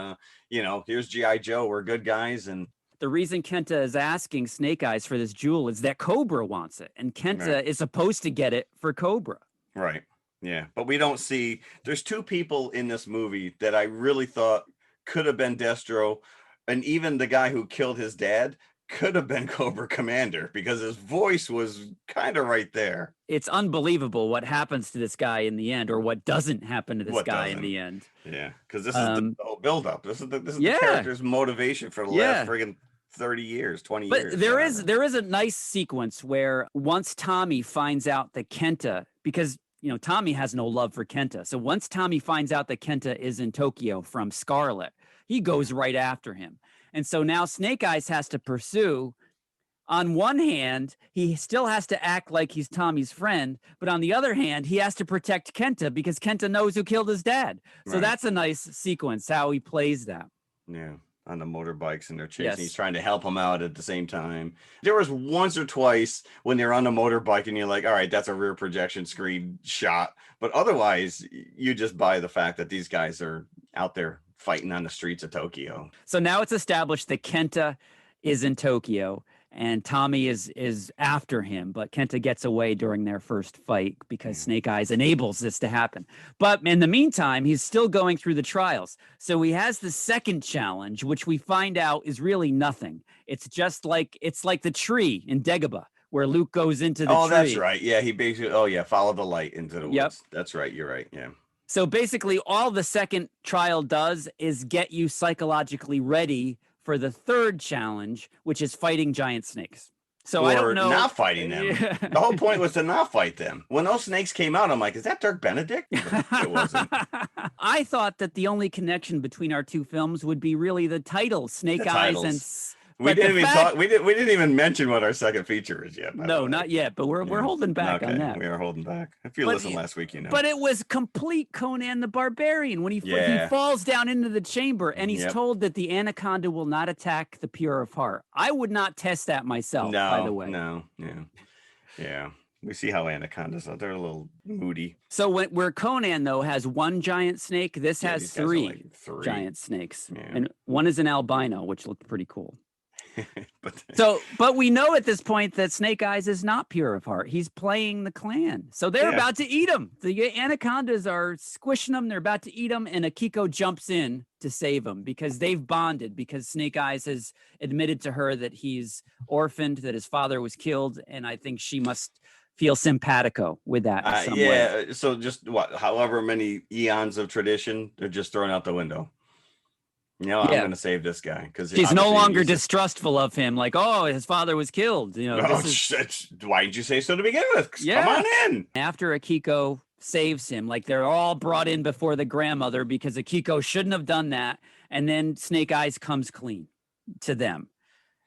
you know, here's GI Joe. We're good guys." And the reason Kenta is asking Snake Eyes for this jewel is that Cobra wants it, and Kenta is supposed to get it for Cobra. Right. Yeah, but we don't see. There's two people in this movie that I really thought could have been Destro, and even the guy who killed his dad could have been Cobra Commander, because his voice was kind of right there. It's unbelievable what happens to this guy in the end, or what doesn't happen to this guy in the end. Yeah, because this is the whole build-up. This is the character's motivation for the last friggin' 30 years, 20 years. But there is a nice sequence where once Tommy finds out that Kenta, because you know, Tommy has no love for Kenta. So once Tommy finds out that Kenta is in Tokyo from Scarlet, he goes right after him. And so now Snake Eyes has to pursue. On one hand, he still has to act like he's Tommy's friend. But on the other hand, he has to protect Kenta because Kenta knows who killed his dad. So that's a nice sequence, how he plays that. Yeah. On the motorbikes, and they're chasing. He's trying to help him out at the same time. There was once or twice when they're on the motorbike and you're like, all right, that's a rear projection screen shot. But otherwise, you just buy the fact that these guys are out there fighting on the streets of Tokyo. So now it's established that Kenta is in Tokyo and Tommy is after him, but Kenta gets away during their first fight because Snake Eyes enables this to happen. But in the meantime, he's still going through the trials. So he has the second challenge, which we find out is really nothing. It's just like, it's like the tree in Dagobah, where Luke goes into the tree. Oh, that's right. Yeah, he basically, follow the light into the woods. That's right. You're right. Yeah. So basically all the second trial does is get you psychologically ready for the third challenge, which is fighting giant snakes. So I don't know. Not fighting them. The whole point was to not fight them. When those snakes came out, I'm like, is that Dirk Benedict? It wasn't. I thought that the only connection between our two films would be really the title, Snake Eyes and... We didn't even mention what our second feature is yet. No, not yet, but we're holding back on that. We are holding back. If you listened last week, you know. But it was complete Conan the Barbarian when he falls down into the chamber and he's told that the anaconda will not attack the pure of heart. I would not test that myself, by the way. No. Yeah. We see how anacondas are. They're a little moody. So where Conan, though, has one giant snake, this has three giant snakes. Yeah. And one is an albino, which looked pretty cool. But we know at this point that Snake Eyes is not pure of heart. He's playing the clan. So they're about to eat him. The anacondas are squishing him. They're about to eat him. And Akiko jumps in to save him because they've bonded, because Snake Eyes has admitted to her that he's orphaned, that his father was killed. And I think she must feel simpatico with that. Way. So just however many eons of tradition, they're just thrown out the window. I'm going to save this guy because she's no longer distrustful of him. Like, oh, his father was killed. Why didn't you say so to begin with? Come on in. After Akiko saves him, like they're all brought in before the grandmother because Akiko shouldn't have done that. And then Snake Eyes comes clean to them.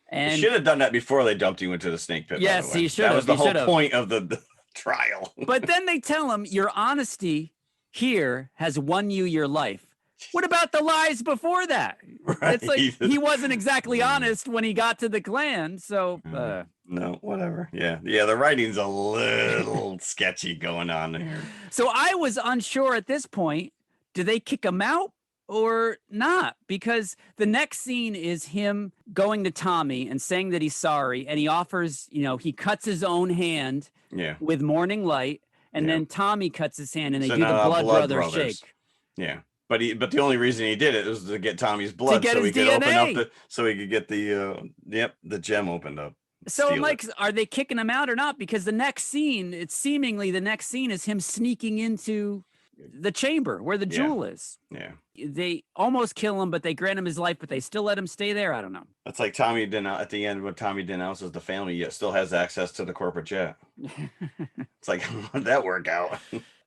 And he should have done that before they dumped you into the snake pit. Yes, he should have. That was the whole point of the trial. But then they tell him, your honesty here has won you your life. What about the lies before that? Right. It's like he wasn't exactly honest when he got to the clan. So no, whatever. Yeah. The writing's a little sketchy going on here. So I was unsure at this point. Do they kick him out or not? Because the next scene is him going to Tommy and saying that he's sorry, and he offers, he cuts his own hand with morning light, and then Tommy cuts his hand, and they do the blood brothers shake. Yeah. But the only reason he did it was to get Tommy's blood, so he could DNA. open up so he could get the gem opened up. So I'm like, are they kicking him out or not? Because the next scene, is him sneaking into the chamber where the jewel is. Yeah. They almost kill him, but they grant him his life, but they still let him stay there. I don't know. That's like Tommy at the end when Tommy denounces the family, yet still has access to the corporate jet. It's like, how did that work out?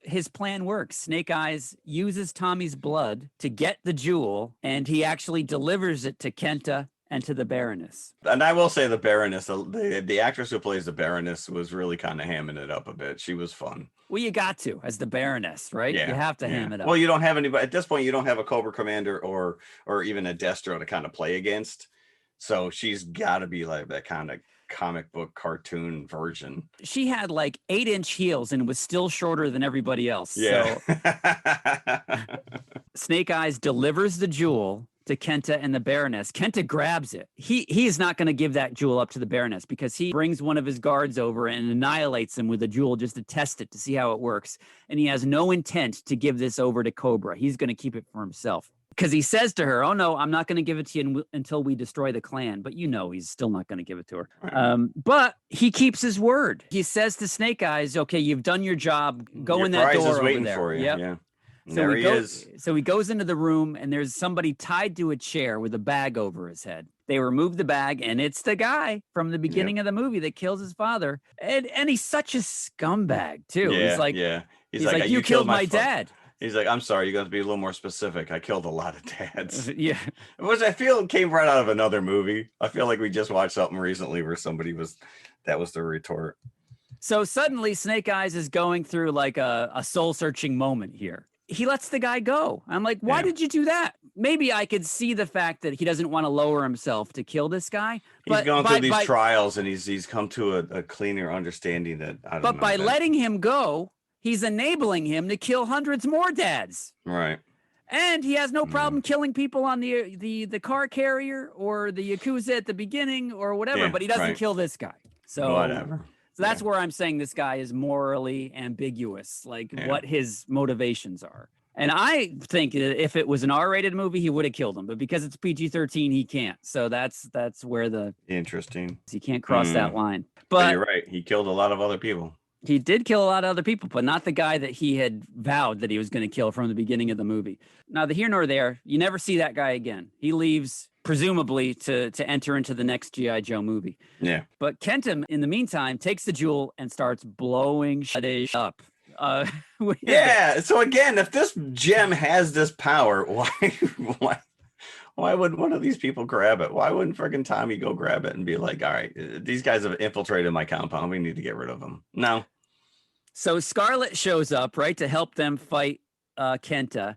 His plan works. Snake Eyes uses Tommy's blood to get the jewel, and he actually delivers it to Kenta and to the Baroness. And I will say the Baroness, the actress who plays the Baroness was really kind of hamming it up a bit. She was fun. Well, you got to, as the Baroness, right? Yeah, you have to ham it up. Well, you don't have anybody at this point. You don't have a Cobra Commander or even a Destro to kind of play against. So she's got to be like that kind of comic book cartoon version. She had like 8-inch heels and was still shorter than everybody else. Yeah. So Snake Eyes delivers the jewel to Kenta and the Baroness. Kenta grabs it. He's not going to give that jewel up to the Baroness because he brings one of his guards over and annihilates him with a jewel just to test it, to see how it works. And he has no intent to give this over to Cobra. He's going to keep it for himself. Because he says to her, oh, no, I'm not going to give it to you until we destroy the clan. But he's still not going to give it to her. Right. But he keeps his word. He says to Snake Eyes, okay, you've done your job. Go in that door is waiting over there. For you. Yep. Yeah. So he goes into the room, and there's somebody tied to a chair with a bag over his head. They remove the bag, and it's the guy from the beginning of the movie that kills his father. And he's such a scumbag, too. Yeah, he's like, he's like, you killed my dad. He's like, I'm sorry, you got to be a little more specific. I killed a lot of dads. Yeah. Which I feel came right out of another movie. I feel like we just watched something recently where that was the retort. So suddenly Snake Eyes is going through like a soul-searching moment here. He lets the guy go. I'm like, why did you do that? Maybe I could see the fact that he doesn't want to lower himself to kill this guy. He's gone through these trials, and he's come to a cleaner understanding that I don't know. But by letting him go, he's enabling him to kill hundreds more dads. Right. And he has no problem killing people on the car carrier or the Yakuza at the beginning or whatever, but he doesn't kill this guy. So whatever. So that's where I'm saying this guy is morally ambiguous, like what his motivations are. And I think that if it was an R-rated movie, he would have killed him. But because it's PG-13, he can't. So that's where interesting. He can't cross that line. But you're right. He killed a lot of other people. He did kill a lot of other people, but not the guy that he had vowed that he was going to kill from the beginning of the movie. Now, the here nor there, you never see that guy again. He leaves presumably to enter into the next G.I. Joe movie. Yeah. But Kenta, in the meantime, takes the jewel and starts blowing shit up. So again, if this gem has this power, why would one of these people grab it? Why wouldn't friggin' Tommy go grab it and be like, all right, these guys have infiltrated my compound. We need to get rid of them. No. So Scarlet shows up, right, to help them fight Kenta.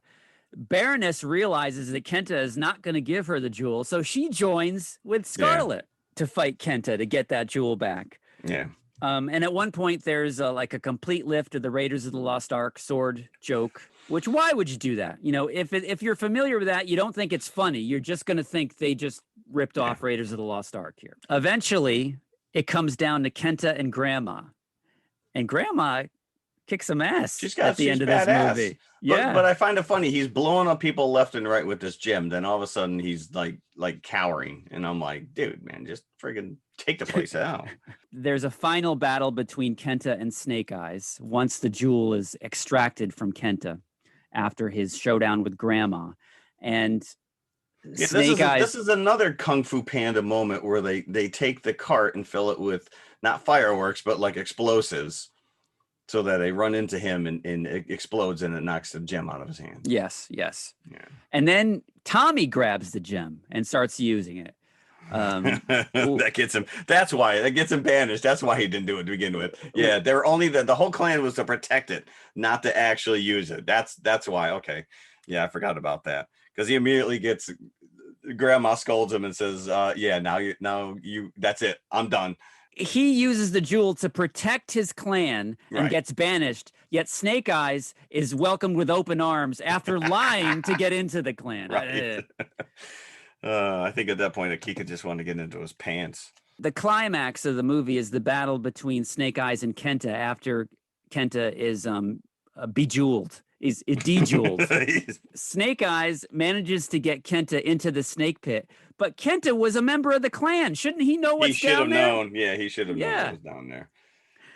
Baroness realizes that Kenta is not going to give her the jewel, so she joins with Scarlet to fight Kenta to get that jewel back. Yeah. And at one point, there's like a complete lift of the Raiders of the Lost Ark sword joke. Which, why would you do that? If you're familiar with that, you don't think it's funny. You're just going to think they just ripped off Raiders of the Lost Ark here. Eventually, it comes down to Kenta and Grandma. And Grandma kicks some ass at the end of this movie. Yeah. But I find it funny. He's blowing up people left and right with this gem. Then all of a sudden, he's like cowering. And I'm like, dude, man, just friggin' take the place out. There's a final battle between Kenta and Snake Eyes once the jewel is extracted from Kenta after his showdown with Grandma. And Snake Eyes... This is another Kung Fu Panda moment where they take the cart and fill it with not fireworks, but like explosives, so that they run into him and it explodes and it knocks the gem out of his hand. Yes. Yeah. And then Tommy grabs the gem and starts using it. That gets him. That's why that gets him banished. That's why he didn't do it to begin with. Yeah, they were only the whole clan was to protect it, not to actually use it. That's why. Okay, yeah, I forgot about that because he immediately gets Grandma scolds him and says, "Yeah, now you. That's it. I'm done." He uses the jewel to protect his clan and gets banished. Yet Snake Eyes is welcomed with open arms after lying to get into the clan. Right. I think at that point, Akika just wanted to get into his pants. The climax of the movie is the battle between Snake Eyes and Kenta after Kenta is bejeweled He's de-jeweled. Snake Eyes manages to get Kenta into the snake pit, but Kenta was a member of the clan. Shouldn't he know what's down there? He should have known. Yeah, he should have known what was down there.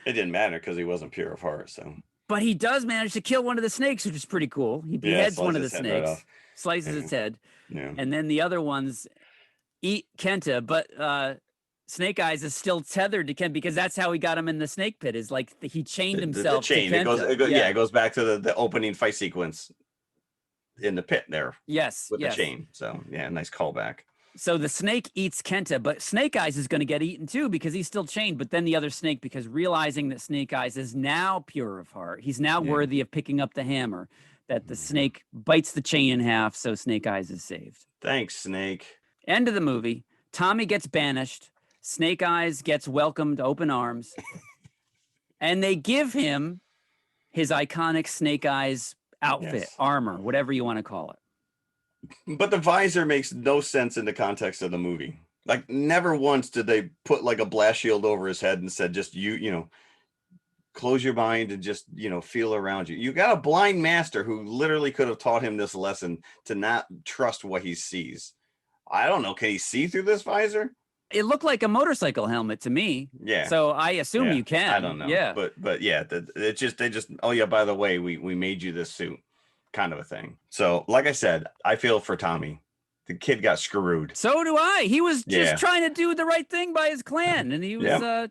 It didn't matter because he wasn't pure of heart. So, but he does manage to kill one of the snakes, which is pretty cool. He beheads one of the snakes, right, slices its head, and then the other ones eat Kenta. But Snake Eyes is still tethered to Kenta because that's how he got him in the snake pit. Is like he chained himself. The chain. To Kenta. It goes back to the opening fight sequence in the pit there. Yes, with the chain. So yeah, nice callback. So the snake eats Kenta, but Snake Eyes is going to get eaten too because he's still chained. But then the other snake, because realizing that Snake Eyes is now pure of heart, he's now worthy of picking up the hammer, that the snake bites the chain in half, so Snake Eyes is saved. Thanks, Snake. End of the movie. Tommy gets banished. Snake Eyes gets welcomed open arms. And they give him his iconic Snake Eyes outfit, armor, whatever you want to call it. But the visor makes no sense in the context of the movie. Like, never once did they put like a blast shield over his head and said, just you know, close your mind and just, you know, feel around you. You got a blind master who literally could have taught him this lesson to not trust what he sees. I don't know. Can he see through this visor? It looked like a motorcycle helmet to me. Yeah. So I assume you can. I don't know. Yeah. But yeah, they just, oh yeah, by the way, we made you this suit, kind of a thing. So like I said, I feel for Tommy. The kid got screwed. So do I. He was just trying to do the right thing by his clan, and he was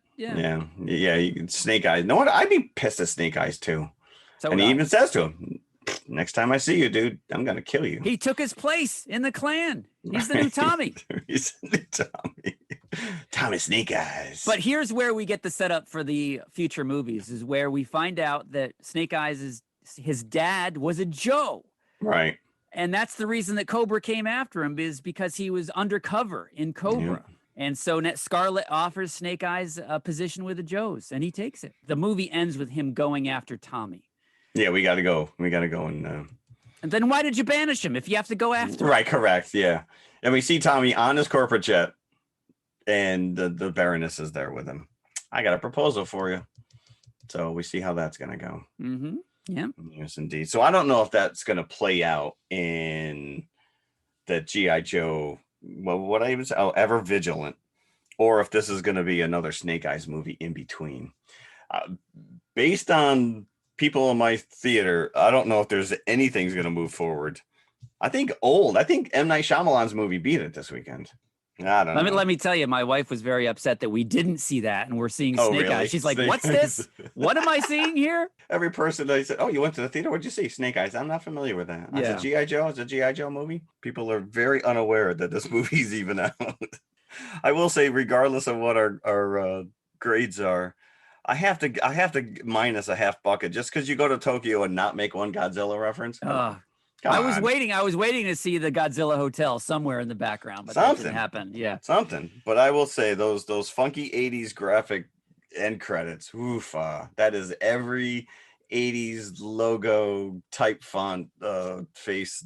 Snake Eyes. No, I'd be pissed at Snake Eyes too. So and he even says to him, next time I see you, dude, I'm gonna kill you. He took his place in the clan. He's the new Tommy. He's the new Tommy. Tommy Snake Eyes. But here's where we get the setup for the future movies, is where we find out that Snake Eyes his dad was a Joe. Right. And that's the reason that Cobra came after him, is because he was undercover in Cobra. Yeah. And so Scarlet offers Snake Eyes a position with the Joes, and he takes it. The movie ends with him going after Tommy. Yeah, we got to go. We got to go and then why did you banish him if you have to go after him? Right, correct. Yeah. And we see Tommy on his corporate jet, and the Baroness is there with him. I got a proposal for you. So we see how that's going to go. Mm-hmm. Yeah. Yes, indeed. So I don't know if that's going to play out in the G.I. Joe, well, what I even say, Ever Vigilant, or if this is going to be another Snake Eyes movie in between. Based on people in my theater, I don't know if there's anything's going to move forward. I think M. Night Shyamalan's movie beat it this weekend. I don't know. Let me tell you, my wife was very upset that we didn't see that, and we're seeing Snake Eyes. She's like, "What's this? What am I seeing here?" Every person they said, "Oh, you went to the theater? What'd you see?" Snake Eyes. I'm not familiar with that. I said, G.I. Joe. It's a G.I. Joe movie. People are very unaware that this movie's even out. I will say, regardless of what our grades are, I have to minus a half bucket just because you go to Tokyo and not make one Godzilla reference. I was waiting to see the Godzilla Hotel somewhere in the background, but that didn't happen. Yeah. Something. But I will say those funky 80s graphic end credits. Oof, that is every 80s logo type font face.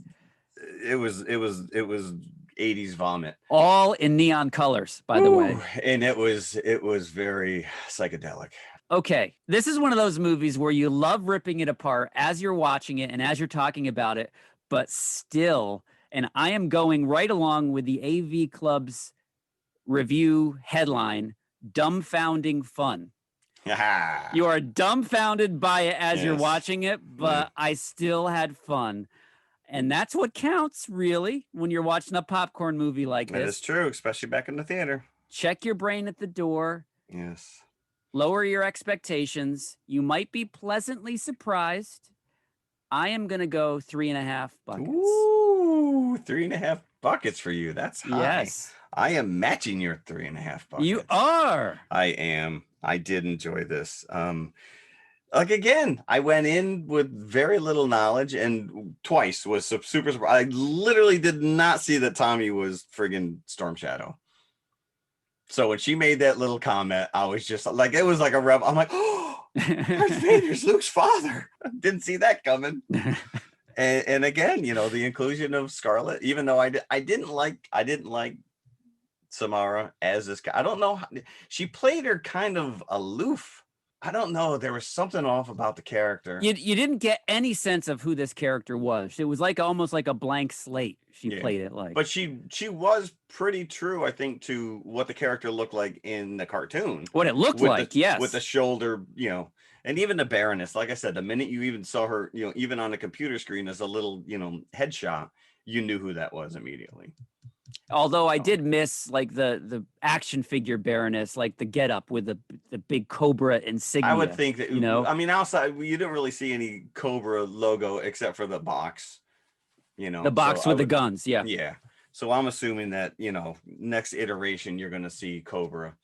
It was 80s vomit. All in neon colors, by the way. And it was very psychedelic. Okay, this is one of those movies where you love ripping it apart as you're watching it and as you're talking about it, but still, and I am going right along with the AV Club's review headline, dumbfounding fun. You are dumbfounded by it as you're watching it, but I still had fun. And that's what counts, really, when you're watching a popcorn movie like this. That is true, especially back in the theater. Check your brain at the door. Yes. Lower your expectations. You might be pleasantly surprised. I am going to go 3.5 buckets. Ooh, 3.5 buckets for you. That's high. Yes. I am matching your 3.5 buckets. You are. I am. I did enjoy this. Like, again, I went in with very little knowledge and twice was super surprised. I literally did not see that Tommy was friggin' Storm Shadow. So when she made that little comment, I was just like, it was like a rebel. I'm like, oh, Darth Vader's Luke's father. Didn't see that coming. and again, you know, the inclusion of Scarlet, even though I didn't like Samara as this guy. I don't know how, she played her kind of aloof I don't know. There was something off about the character. You didn't get any sense of who this character was. It was like almost like a blank slate. She played it like. But she was pretty true, I think, to what the character looked like in the cartoon. What it looked like, yes. With the shoulder, you know, and even the Baroness. Like I said, the minute you even saw her, you know, even on the computer screen as a little, you know, headshot, you knew who that was immediately. Although I did miss like the action figure Baroness, like the getup with the big Cobra insignia. I would think that, you know, I mean, outside you didn't really see any Cobra logo except for the box, you know, the box with the guns. Yeah. Yeah. So I'm assuming that, you know, next iteration, you're going to see Cobra.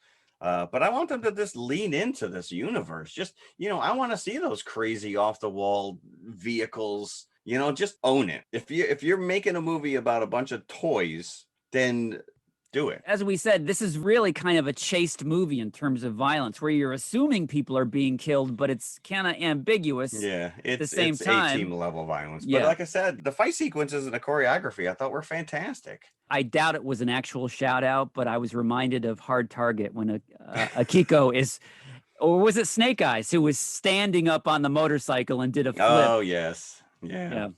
But I want them to just lean into this universe. Just, you know, I want to see those crazy off the wall vehicles, you know, just own it. If you're making a movie about a bunch of toys, then do it. As we said, this is really kind of a chaste movie in terms of violence, where you're assuming people are being killed, but it's kind of ambiguous. Yeah, at the same time, A-team level violence. But like I said, the fight sequences and the choreography I thought were fantastic. I doubt it was an actual shout out, but I was reminded of Hard Target when Akiko is, or was it Snake Eyes, who was standing up on the motorcycle and did a flip. Oh yes, yeah.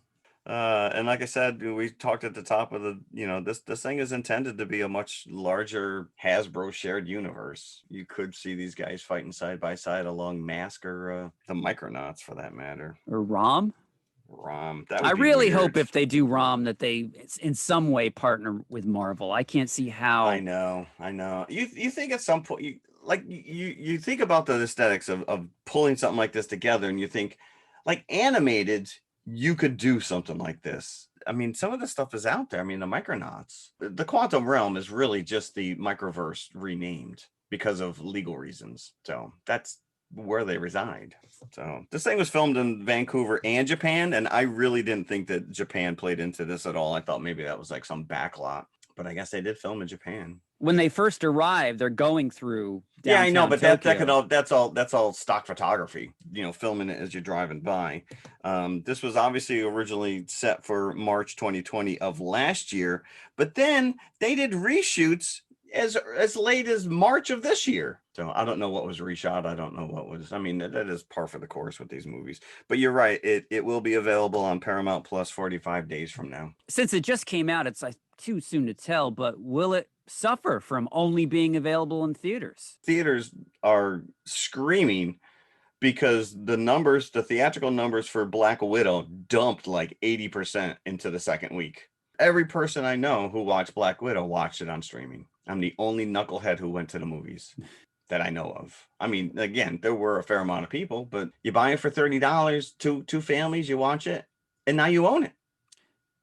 And like I said, we talked at the top of the, you know, this thing is intended to be a much larger Hasbro shared universe. You could see these guys fighting side by side along Mask or the Micronauts for that matter. Or ROM. I really hope if they do ROM that they in some way partner with Marvel. I can't see how. I know. You think at some point, you think about the aesthetics of pulling something like this together, and you think like animated, you could do something like this. I mean, some of the stuff is out there. I mean, the Micronauts, the Quantum Realm is really just the Microverse renamed because of legal reasons. So that's where they reside. So this thing was filmed in Vancouver and Japan, and I really didn't think that Japan played into this at all. I thought maybe that was like some backlot, but I guess they did film in Japan. When they first arrive, they're going through downtown I know, but Tokyo. that's all stock photography, you know, filming it as you're driving by. This was obviously originally set for March 2020 of last year, but then they did reshoots as late as March of this year. So I don't know what was reshot. I don't know what was, I mean, that is par for the course with these movies, but you're right. It will be available on Paramount Plus 45 days from now. Since it just came out, it's too soon to tell, but will it suffer from only being available in theaters? Theaters are screaming because the theatrical numbers for Black Widow dumped like 80% into the second week. Every person I know who watched Black Widow watched it on streaming. I'm the only knucklehead who went to the movies that I know of. I mean, again, there were a fair amount of people, but you buy it for $30, two families, you watch it, and now you own it.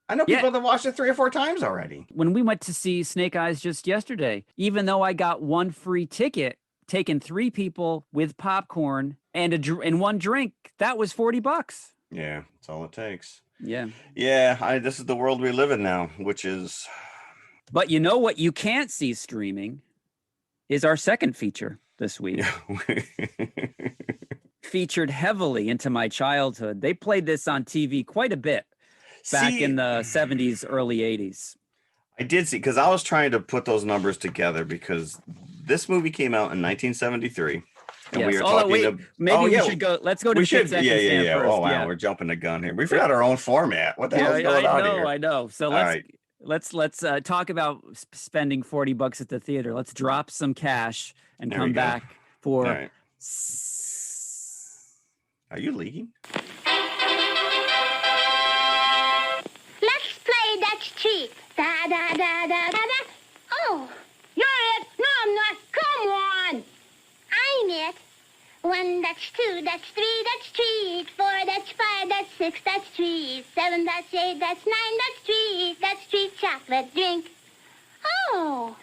I know people that watched it 3 or 4 times already. When we went to see Snake Eyes just yesterday, even though I got 1 free ticket, taking 3 people with popcorn and 1 drink, that was $40. Yeah, that's all it takes. Yeah. Yeah, this is the world we live in now, which is... But you know what you can't see streaming is our second feature this week. Featured heavily into my childhood. They played this on TV quite a bit. Back in the 70s, early 80s. I did see, because I was trying to put those numbers together because this movie came out in 1973. And we were talking we should go. Let's go to 10 seconds. Yeah. First. Oh, wow. We're jumping the gun here. We forgot our own format. What the hell is going on here? I know. So let's talk about spending $40 at the theater. Let's drop some cash and come back for... Right. Are you leaking? That's cheap. Da da da da da da. Oh, you're it. No, I'm not. Come on. I'm it. 1, that's 2, that's 3, that's treat. 4, that's 5, that's 6, that's treat. 7, that's 8, that's 9, that's treat. That's treat chocolate drink. Oh,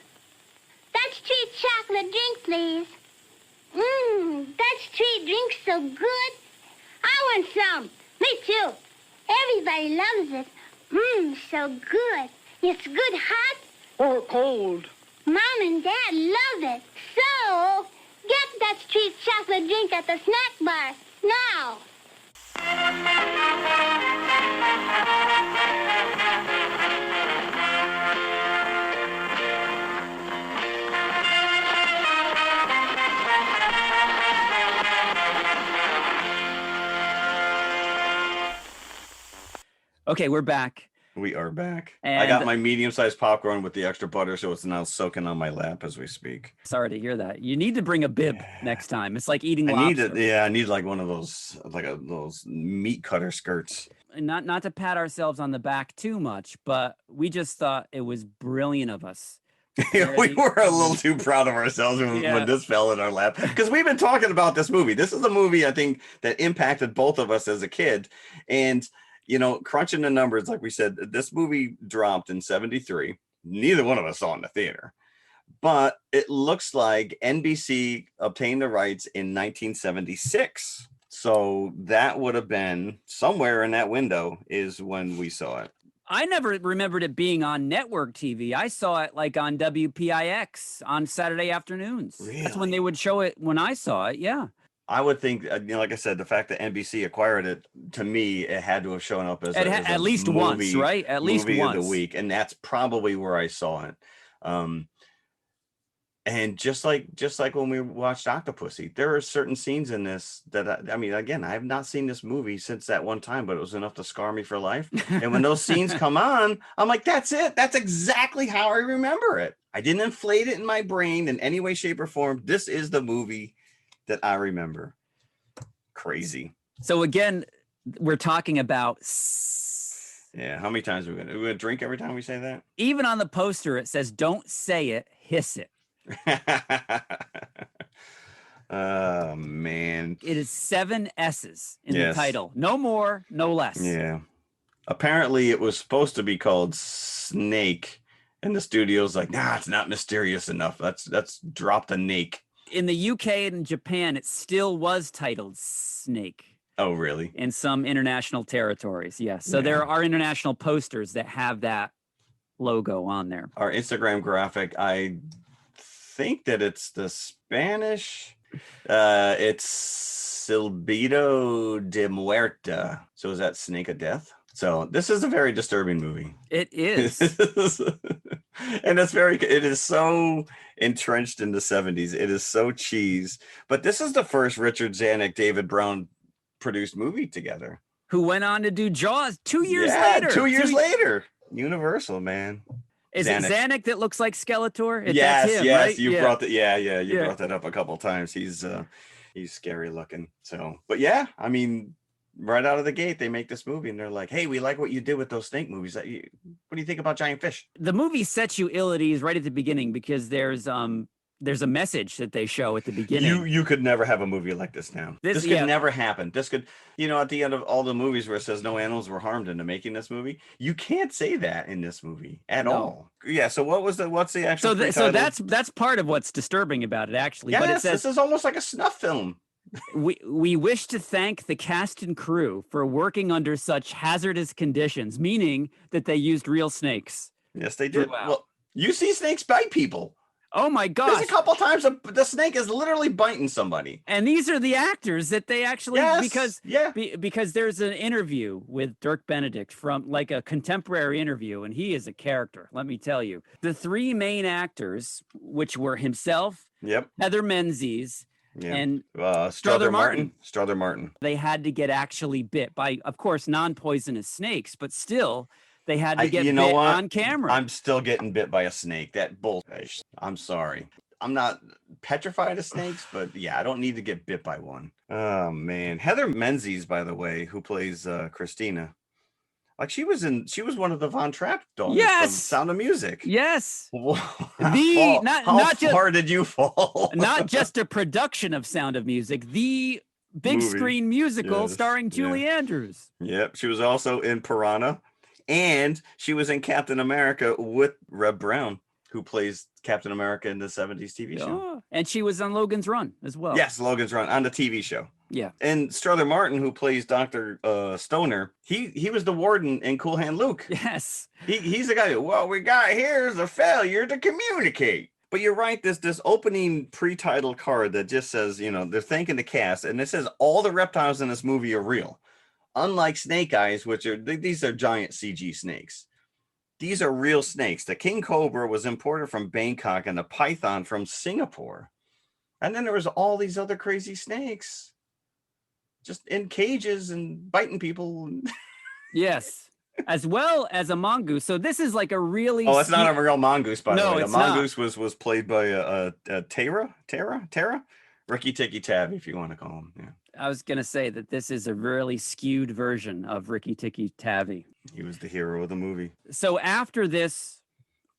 that's treat chocolate drink, please. That's treat drink so good. I want some. Me too. Everybody loves it. So good. It's good hot or cold. Mom and Dad love it. So, get that treat chocolate drink at the snack bar now. Okay, we're back. We are back. And I got my medium-sized popcorn with the extra butter, so it's now soaking on my lap as we speak. Sorry to hear that. You need to bring a bib next time. It's like eating lobster. I need like one of those, those meat cutter skirts. Not to pat ourselves on the back too much, but we just thought it was brilliant of us. We were a little too proud of ourselves when this fell in our lap, because we've been talking about this movie. This is a movie, I think, that impacted both of us as a kid. And, you know, crunching the numbers, like we said, this movie dropped in 73. Neither one of us saw it in the theater. But it looks like NBC obtained the rights in 1976. So that would have been somewhere in that window is when we saw it. I never remembered it being on network TV. I saw it like on WPIX on Saturday afternoons. Really? That's when they would show it when I saw it. Yeah. I would think, like I said, the fact that NBC acquired it, to me, it had to have shown up as at least movie, once, right? At least once of the week, and that's probably where I saw it. And just like when we watched Octopussy, there are certain scenes in this that I mean, again, I have not seen this movie since that one time, but it was enough to scar me for life. And when those scenes come on, I'm like, that's it. That's exactly how I remember it. I didn't inflate it in my brain in any way, shape, or form. This is the movie that I remember. Crazy. So again, we're talking about. Yeah, how many times are we gonna drink every time we say that? Even on the poster, it says, "Don't say it, hiss it." Oh man, it is 7 S's in the title. No more, no less. Yeah. Apparently it was supposed to be called Snake, and the studio's like, nah, it's not mysterious enough. Let's drop the Nake. In the UK and Japan, it still was titled Snake. Oh, really? In some international territories, yes. So there are international posters that have that logo on there. Our Instagram graphic, I think that it's the Spanish. It's Silbido de Muerta. So is that Snake of Death? So this is a very disturbing movie. It is. And it is so entrenched in the 70s. It is so cheese. But this is the first Richard Zanuck, David Brown produced movie together. Who went on to do Jaws 2 years later. 2 years later. Universal, man. Is it Zanuck that looks like Skeletor? Yes, that's him, yes. right? You brought that. You brought that up a couple of times. He's scary looking. So, but yeah, I mean, right out of the gate, they make this movie and they're like, "Hey, we like what you did with those snake movies. What do you think about Giant Fish?" The movie sets you ill at ease right at the beginning because there's a message that they show at the beginning. You could never have a movie like this now. This could never happen. This could, at the end of all the movies where it says no animals were harmed in making this movie, you can't say that in this movie at all. Yeah. So what's the actual? So that's part of what's disturbing about it, actually. Yes, but it says, this is almost like a snuff film. we wish to thank the cast and crew for working under such hazardous conditions, meaning that they used real snakes. Yes, they did. Well, you see snakes bite people. Oh my gosh. There's a couple times the snake is literally biting somebody. And these are the actors that they actually, because there's an interview with Dirk Benedict from like a contemporary interview, and he is a character, let me tell you. The 3 main actors, which were himself, Heather Menzies, and Strother Martin. They had to get actually bit by, of course, non-poisonous snakes, but still... They had to get bit on camera. I'm still getting bit by a snake. That bullshit. I'm sorry. I'm not petrified of snakes, but yeah, I don't need to get bit by one. Oh man. Heather Menzies, by the way, who plays Christina. Like she was one of the Von Trapp dolls from Sound of Music. Yes. How far did you fall? Not just a production of Sound of Music, the big screen musical starring Julie Andrews. Yep. She was also in Piranha. And she was in Captain America with Reb Brown, who plays Captain America in the 70s TV show. And she was on Logan's Run as well. Yes, Logan's Run on the TV show. Yeah. And Strother Martin, who plays Dr. Stoner, he was the warden in Cool Hand Luke. Yes. He's the guy, what we got here is a failure to communicate. But you're right, this opening pre-title card that just says, they're thanking the cast, and it says all the reptiles in this movie are real. Unlike snake eyes, these are giant CG snakes. These are real snakes. The king cobra was imported from Bangkok and the python from Singapore. And then there was all these other crazy snakes just in cages and biting people. Yes. as well as a mongoose. So this is like a really... Oh, it's not a real mongoose, by the way. The mongoose not. was played by a Tara? Ricky Tikki Tavi, if you want to call him. Yeah. I was going to say that this is a really skewed version of Ricky Tikki Tavi. He was the hero of the movie. So after this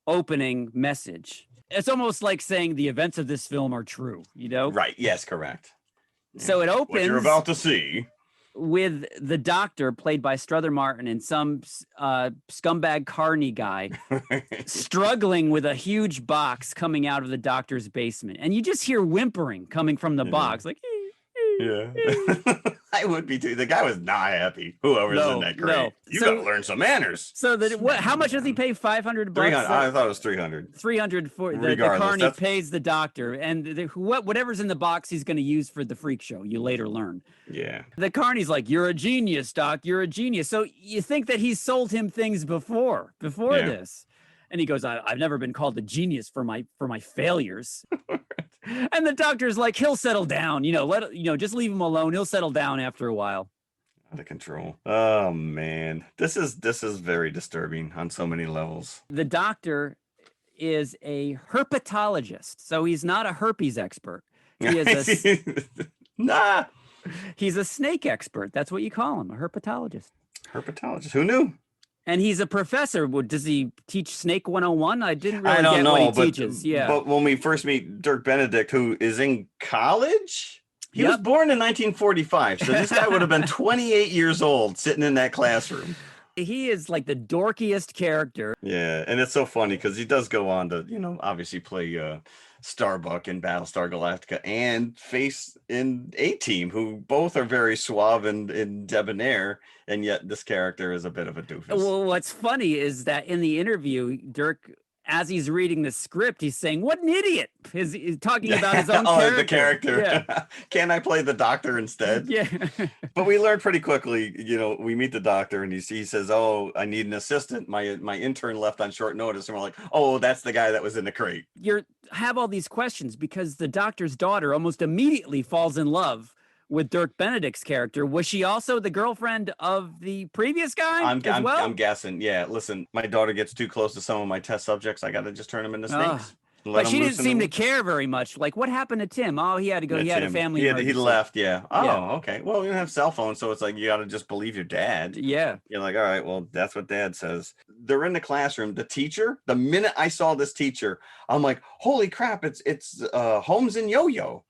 opening message, it's almost like saying the events of this film are true, you know? Right. Yes, correct. Yeah. So it opens... What you're about to see... with the doctor played by Strother Martin and some scumbag carny guy struggling with a huge box coming out of the doctor's basement. And you just hear whimpering coming from the box, like... Yeah. I would be too. The guy was not happy. Whoever's in that crate. No. You gotta learn some manners. So how much does he pay? $500? I thought it was 300. 300 for the carny pays the doctor, and whatever's in the box he's going to use for the freak show. You later learn. Yeah. The carny's like, "You're a genius, Doc. You're a genius." So you think that he's sold him things before this, and he goes, "I've never been called a genius for my failures." And the doctor's like, he'll settle down, just leave him alone. He'll settle down after a while. Out of control. Oh man. This is very disturbing on so many levels. The doctor is a herpetologist. So he's not a herpes expert. He is Nah. He's a snake expert. That's what you call him, a herpetologist. Herpetologist. Who knew? And he's a professor. Does he teach Snake 101? I didn't really get what he teaches. Yeah. But when we first meet Dirk Benedict, who is in college, he was born in 1945. So this guy would have been 28 years old sitting in that classroom. He is like the dorkiest character. Yeah. And it's so funny because he does go on to, obviously play Starbuck in Battlestar Galactica and face in A-Team, who both are very suave and debonair, and yet this character is a bit of a doofus. Well, what's funny is that in the interview, Dirk, as he's reading the script, he's saying, "What an idiot!" He's talking about his own character. The character. Yeah. Can I play the doctor instead? Yeah. But we learned pretty quickly, we meet the doctor and he says, "Oh, I need an assistant. My intern left on short notice." And we're like, "Oh, that's the guy that was in the crate." You have all these questions because the doctor's daughter almost immediately falls in love with Dirk Benedict's character. Was she also the girlfriend of the previous guy I'm guessing. Yeah, listen, my daughter gets too close to some of my test subjects. I got to just turn them into snakes. But she didn't seem to care very much. Like, what happened to Tim? Oh, he had to go. He had a family emergency. He left, yeah. Oh, yeah. Okay. Well, we don't have cell phones, so it's like you got to just believe your dad. Yeah. You're like, all right, well, that's what dad says. They're in the classroom. The teacher, the minute I saw this teacher, I'm like, holy crap, it's Holmes and Yo-Yo.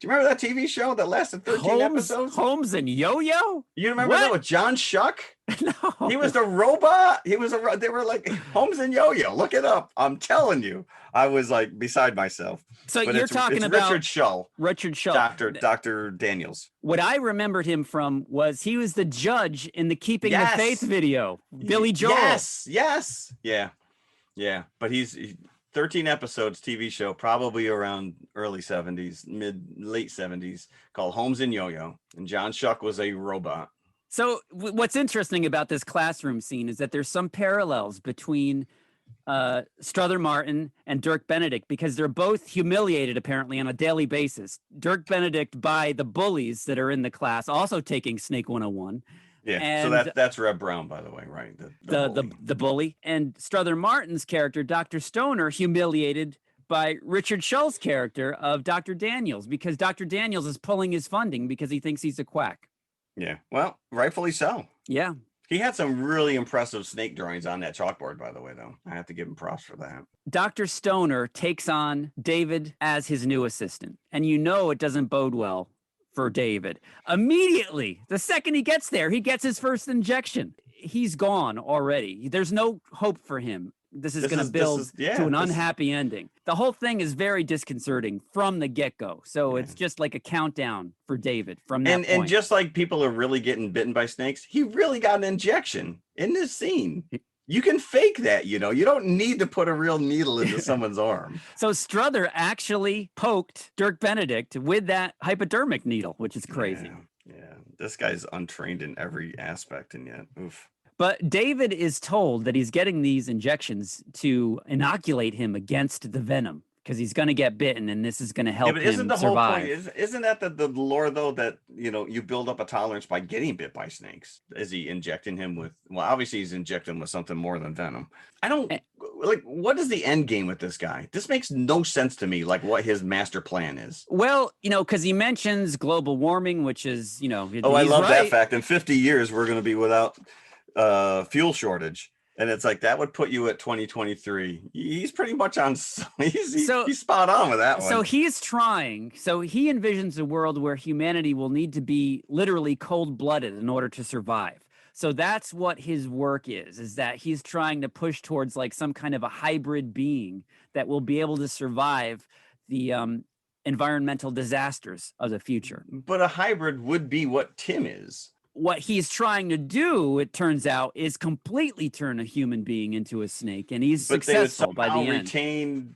Do you remember that TV show that lasted 13 episodes? Holmes and Yo-Yo? You remember that with John Shuck? No. He was the robot. They were like Holmes and Yo-Yo. Look it up. I'm telling you. I was like beside myself. So you're talking about Richard Shull. Richard Shull. Dr. Daniels. What I remembered him from was he was the judge in the Keeping the Faith video. Billy Joel. Yes. Yeah. But he's 13 episodes TV show, probably around early 70s, late 70s, called Holmes and Yo-Yo. And John Shuck was a robot. So what's interesting about this classroom scene is that there's some parallels between Strother Martin and Dirk Benedict, because they're both humiliated apparently on a daily basis. Dirk Benedict by the bullies that are in the class, also taking Snake 101. Yeah, and so that's Reb Brown, by the way, right? The bully. And Strother Martin's character, Dr. Stoner, humiliated by Richard Shull's character of Dr. Daniels, because Dr. Daniels is pulling his funding because he thinks he's a quack. Yeah, well, rightfully so. Yeah. He had some really impressive snake drawings on that chalkboard, by the way, though. I have to give him props for that. Dr. Stoner takes on David as his new assistant, and it doesn't bode well for David. Immediately, the second he gets there, he gets his first injection. He's gone already. There's no hope for him. This is going to build to an unhappy ending. The whole thing is very disconcerting from the get-go. So it's just like a countdown for David from that point. And just like people are really getting bitten by snakes, he really got an injection in this scene. You can fake that, you don't need to put a real needle into someone's arm. So Strother actually poked Dirk Benedict with that hypodermic needle, which is crazy. Yeah. This guy's untrained in every aspect, and yet, oof. But David is told that he's getting these injections to inoculate him against the venom, because he's going to get bitten, and this is going to help but him isn't the survive. whole point? Isn't that the lore though, that you build up a tolerance by getting bit by snakes? Is he injecting him with? Well, obviously he's injecting him with something more than venom. I don't like. What is the end game with this guy? This makes no sense to me. Like what his master plan is. Well, because he mentions global warming, which is Oh, I love that fact. In 50 years, we're going to be without fuel shortage. And it's like that would put you at 2023. He's pretty much on. He's spot on with that one. So he's trying. So he envisions a world where humanity will need to be literally cold-blooded in order to survive. So that's what his work is that he's trying to push towards like some kind of a hybrid being that will be able to survive the environmental disasters of the future. But a hybrid would be what Tim is. What he's trying to do, it turns out, is completely turn a human being into a snake, and he's successful by the end. Retain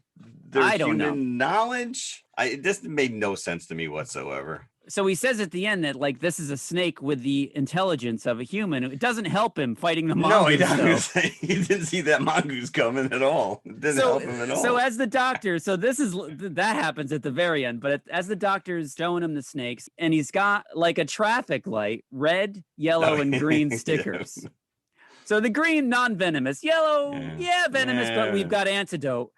their human knowledge. This made no sense to me whatsoever. So he says at the end that like this is a snake with the intelligence of a human. It doesn't help him fighting the mongoose. No, he doesn't. He didn't see that mongoose coming at all. It didn't help him at all. So as the doctor, that happens at the very end. But as the doctor's showing him the snakes, and he's got like a traffic light, red, yellow, and green stickers. Yes. So the green, non-venomous, yellow, venomous, but we've got antidote.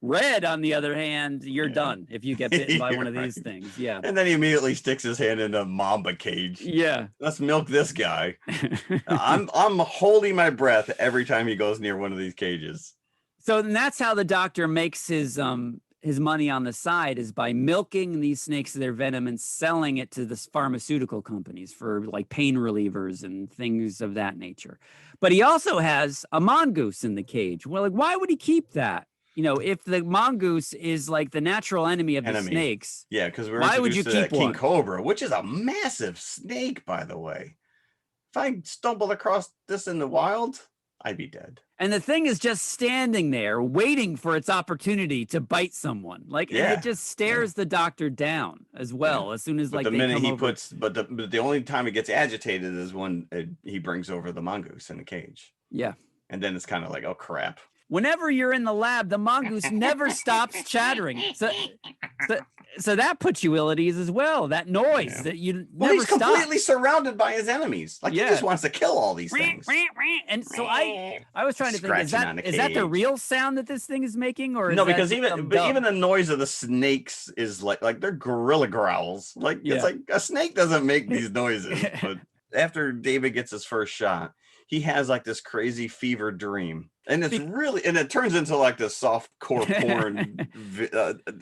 Red, on the other hand, you're done if you get bitten by one of these things. Yeah. And then he immediately sticks his hand in a mamba cage. Yeah. Let's milk this guy. I'm holding my breath every time he goes near one of these cages. So that's how the doctor makes his money on the side, is by milking these snakes of their venom and selling it to the pharmaceutical companies for like pain relievers and things of that nature. But he also has a mongoose in the cage. Well, like, why would he keep that? If the mongoose is like the natural enemy of the snakes, because why would you keep king cobra, which is a massive snake, by the way. If I stumbled across this in the wild, I'd be dead. And the thing is just standing there, waiting for its opportunity to bite someone. Like, and it just stares the doctor down as well. As soon as the minute he puts, but the only time it gets agitated is when he brings over the mongoose in the cage. Yeah, and then it's kind of like, oh crap. Whenever you're in the lab, the mongoose never stops chattering. So that puts you ill at ease as well. That noise that you never he's completely surrounded by his enemies. Like he just wants to kill all these things. And so I was trying to think, is that the real sound that this thing is making, or no? Because even the noise of the snakes is like they're gorilla growls. Like it's like a snake doesn't make these noises. But after David gets his first shot, he has like this crazy fever dream. And it's really, and it turns into like this soft core porn.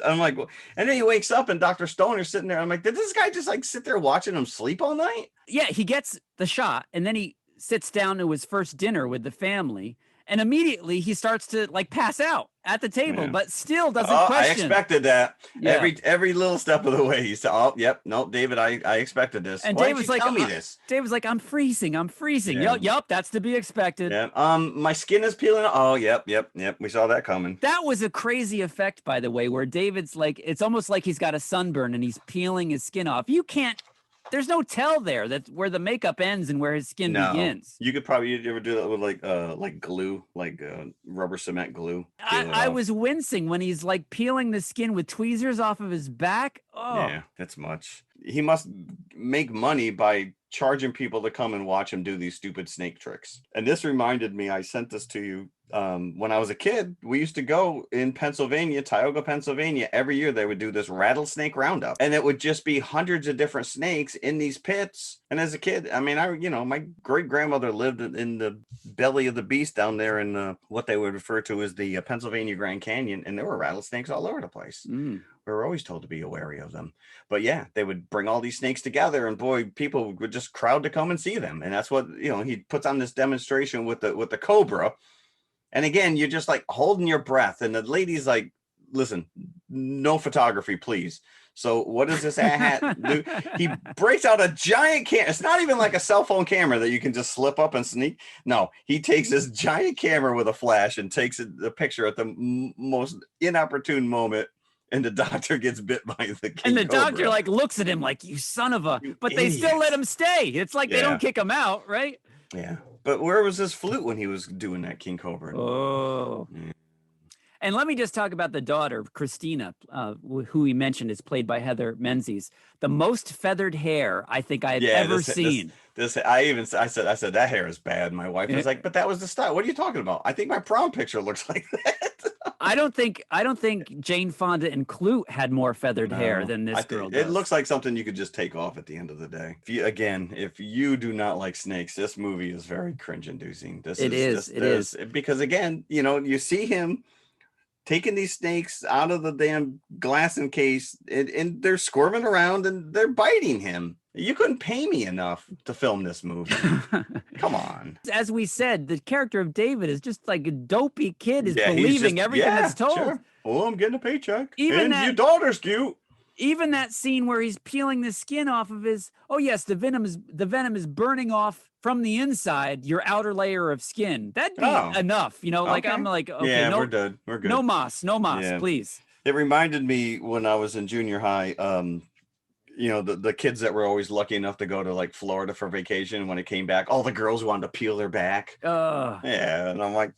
I'm like, and then he wakes up and Dr. Stoner's sitting there. I'm like, did this guy just like sit there watching him sleep all night? Yeah, he gets the shot and then he sits down to his first dinner with the family. And immediately he starts to like pass out at the table, but still doesn't question. I expected that. Every little step of the way. He said, "Oh, yep, no, David, I expected this." And David's like, "Tell me this." David's like, "I'm freezing. Yeah. Yup, that's to be expected." Yeah. My skin is peeling. Oh, yep. We saw that coming. That was a crazy effect, by the way, where David's like, it's almost like he's got a sunburn and he's peeling his skin off. You can't. There's no tell there. That's where the makeup ends and where his skin begins. You could probably ever do that with like glue, like rubber cement glue. I was wincing when he's like peeling the skin with tweezers off of his back. Oh, yeah, that's much. He must make money by charging people to come and watch him do these stupid snake tricks. And this reminded me, I sent this to you. When I was a kid, we used to go in Pennsylvania, Tioga, Pennsylvania. Every year they would do this rattlesnake roundup, and it would just be hundreds of different snakes in these pits. And as a kid, I mean, my great grandmother lived in the belly of the beast down there in what they would refer to as the Pennsylvania Grand Canyon, and there were rattlesnakes all over the place. We were always told to be wary of them. But yeah, they would bring all these snakes together, and boy, people would just crowd to come and see them. And that's what he puts on this demonstration with the cobra. And again, you're just like holding your breath. And the lady's like, listen, no photography, please. So what does this hat do? He breaks out a giant camera. It's not even like a cell phone camera that you can just slip up and sneak. No, he takes this giant camera with a flash and takes the picture at the most inopportune moment. And the doctor gets bit by the king And the cobra. doctor like looks at him like, you son of a, but they still let him stay. It's like they don't kick him out, right? Yeah. But where was his flute when he was doing that king cobra? Oh. And let me just talk about the daughter, Christina, who we mentioned is played by Heather Menzies. The most feathered hair I think I have ever seen. I said that hair is bad. My wife was like, but that was the style. What are you talking about? I think my prom picture looks like that. I don't think Jane Fonda and Clute had more feathered hair than this girl does. It looks like something you could just take off at the end of the day. If you do not like snakes, this movie is very cringe-inducing. It is because again, you see him taking these snakes out of the damn glass encase, and they're squirming around and they're biting him. You couldn't pay me enough to film this movie. Come on. As we said, the character of David is just like a dopey kid is believing everything that's told. Sure. Oh, I'm getting a paycheck. And your daughter's cute. Even that scene where he's peeling the skin off of his, the venom is burning off from the inside, your outer layer of skin. That'd be enough. I'm like, okay, we're good. We're good. No moss, please. It reminded me when I was in junior high, the kids that were always lucky enough to go to like Florida for vacation. When it came back, all the girls wanted to peel their back. Yeah. And I'm like,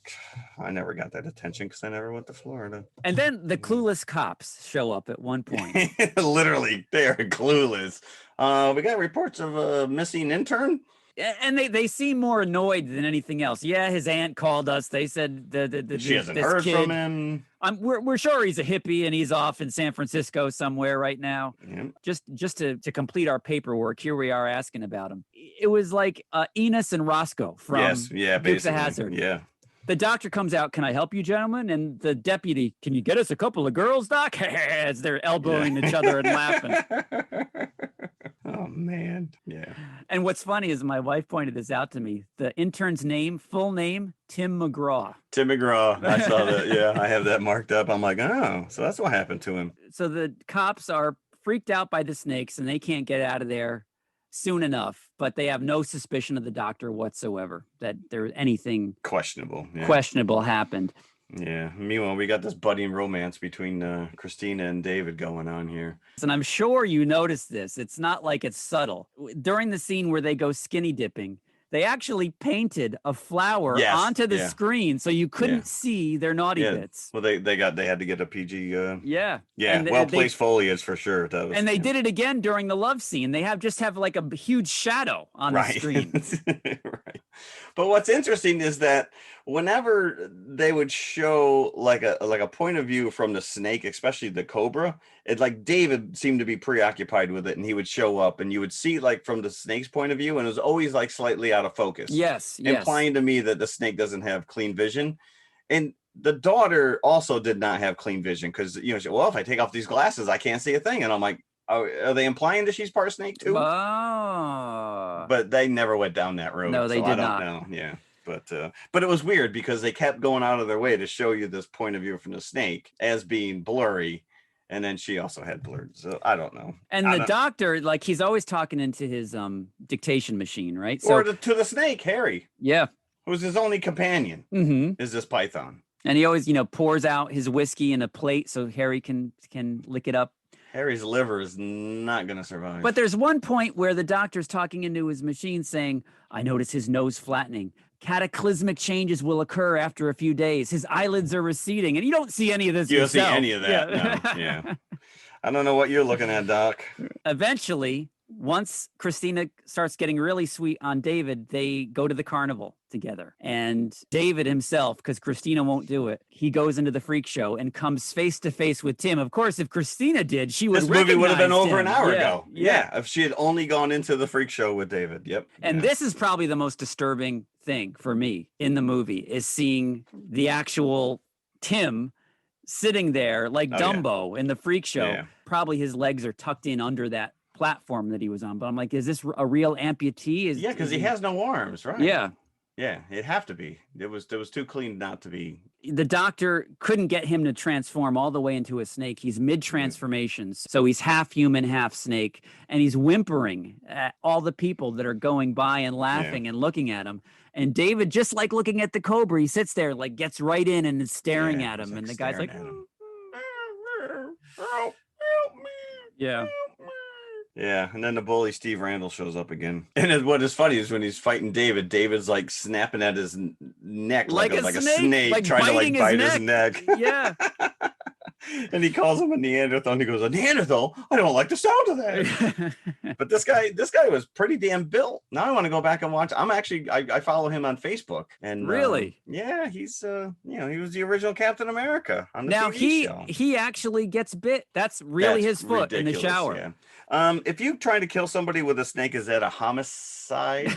I never got that attention because I never went to Florida. And then the clueless cops show up at one point. Literally, they're clueless. We got reports of a missing intern. And they seem more annoyed than anything else. Yeah, his aunt called us. They said she hasn't heard from him. We're sure he's a hippie and he's off in San Francisco somewhere right now. Yeah. Just to complete our paperwork, here we are asking about him. It was like Enos and Roscoe from Dukes of Hazzard. Yeah. The doctor comes out, can I help you, gentlemen? And the deputy, can you get us a couple of girls, doc? As they're elbowing each other and laughing. Oh, man. Yeah. And what's funny is my wife pointed this out to me. The intern's full name, Tim McGraw. Tim McGraw. I saw that. Yeah, I have that marked up. I'm like, oh, so that's what happened to him. So the cops are freaked out by the snakes and they can't get out of there soon enough, but they have no suspicion of the doctor whatsoever that there anything questionable happened. Yeah. Meanwhile, we got this budding romance between Christina and David going on here. And I'm sure you noticed this. It's not like it's subtle. During the scene where they go skinny dipping, they actually painted a flower onto the screen so you couldn't see their naughty bits. Well, they had to get a PG. Yeah. Well-placed foliage for sure. They did it again during the love scene. They just have like a huge shadow on the screen. Right. But what's interesting is that whenever they would show like a point of view from the snake, especially the cobra, it like David seemed to be preoccupied with it, and he would show up and you would see like from the snake's point of view, and it was always like slightly out of focus. Yes. Implying to me that the snake doesn't have clean vision. And the daughter also did not have clean vision because, she said, well, if I take off these glasses, I can't see a thing. And I'm like, are they implying that she's part snake too? Oh. But they never went down that road. No, they did not. Know. Yeah. But it was weird because they kept going out of their way to show you this point of view from the snake as being blurry. And then she also had blurred. So I don't know. And the doctor, like, he's always talking into his dictation machine, right? Or to the snake, Harry. Yeah. Who's his only companion is this python. And he always, pours out his whiskey in a plate so Harry can lick it up. Harry's liver is not going to survive. But there's one point where the doctor's talking into his machine saying, I notice his nose flattening. Cataclysmic changes will occur after a few days. His eyelids are receding. And you don't see any of this. You don't see any of that. Yeah. No. Yeah. I don't know what you're looking at, Doc. Eventually, once Christina starts getting really sweet on David, they go to the carnival together. And David himself, because Christina won't do it, he goes into the freak show and comes face to face with Tim. Of course, if Christina did, she would. This movie would have been over an hour ago. Yeah, if she had only gone into the freak show with David. Yep. And this is probably the most disturbing thing for me in the movie is seeing the actual Tim sitting there like Dumbo in the freak show. Yeah. Probably his legs are tucked in under that platform that he was on. But I'm like, is this a real amputee? Because he has no arms, right? Yeah. Yeah, it'd have to be. It was too clean not to be. The doctor couldn't get him to transform all the way into a snake. He's mid-transformations. So he's half human, half snake. And he's whimpering at all the people that are going by and laughing and looking at him. And David, just like looking at the cobra, he sits there, like gets right in and is staring at him. And the guy's like, help me. Yeah. Yeah, and then the bully Steve Randall shows up again. And what is funny is when he's fighting David, David's like snapping at his neck like a snake like trying to like bite his neck. Yeah. And he calls him a Neanderthal, and he goes, "A Neanderthal? I don't like the sound of that." But this guy was pretty damn built. Now I want to go back and watch. I follow him on Facebook, and really, yeah, he's he was the original Captain America on the now TV show. He actually gets bit. That's his foot in the shower. Yeah. If you try to kill somebody with a snake, is that a homicide?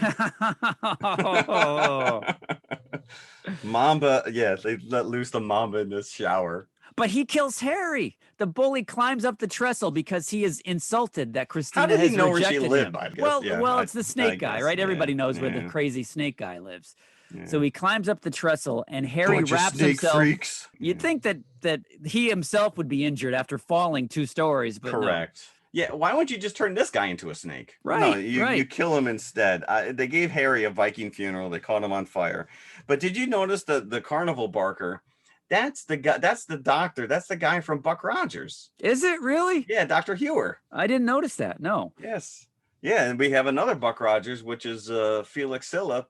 Mamba, yeah, they let loose the Mamba in this shower. But he kills Harry. The bully climbs up the trestle because he is insulted that Christina has rejected him. How did he know where she lived? I guess. Well, it's the snake guy, right? Everybody knows where the crazy snake guy lives. Yeah. So he climbs up the trestle, and Harry wraps himself. Freaks. You'd think that he himself would be injured after falling 2 stories, but correct. No. Yeah, why wouldn't you just turn this guy into a snake? Right, no, you kill him instead. They gave Harry a Viking funeral. They caught him on fire. But did you notice the carnival barker? That's the guy. That's the doctor. That's the guy from Buck Rogers. Is it really? Yeah, Dr. Hewer. I didn't notice that. No. Yes. Yeah, and we have another Buck Rogers, which is Felix Silla,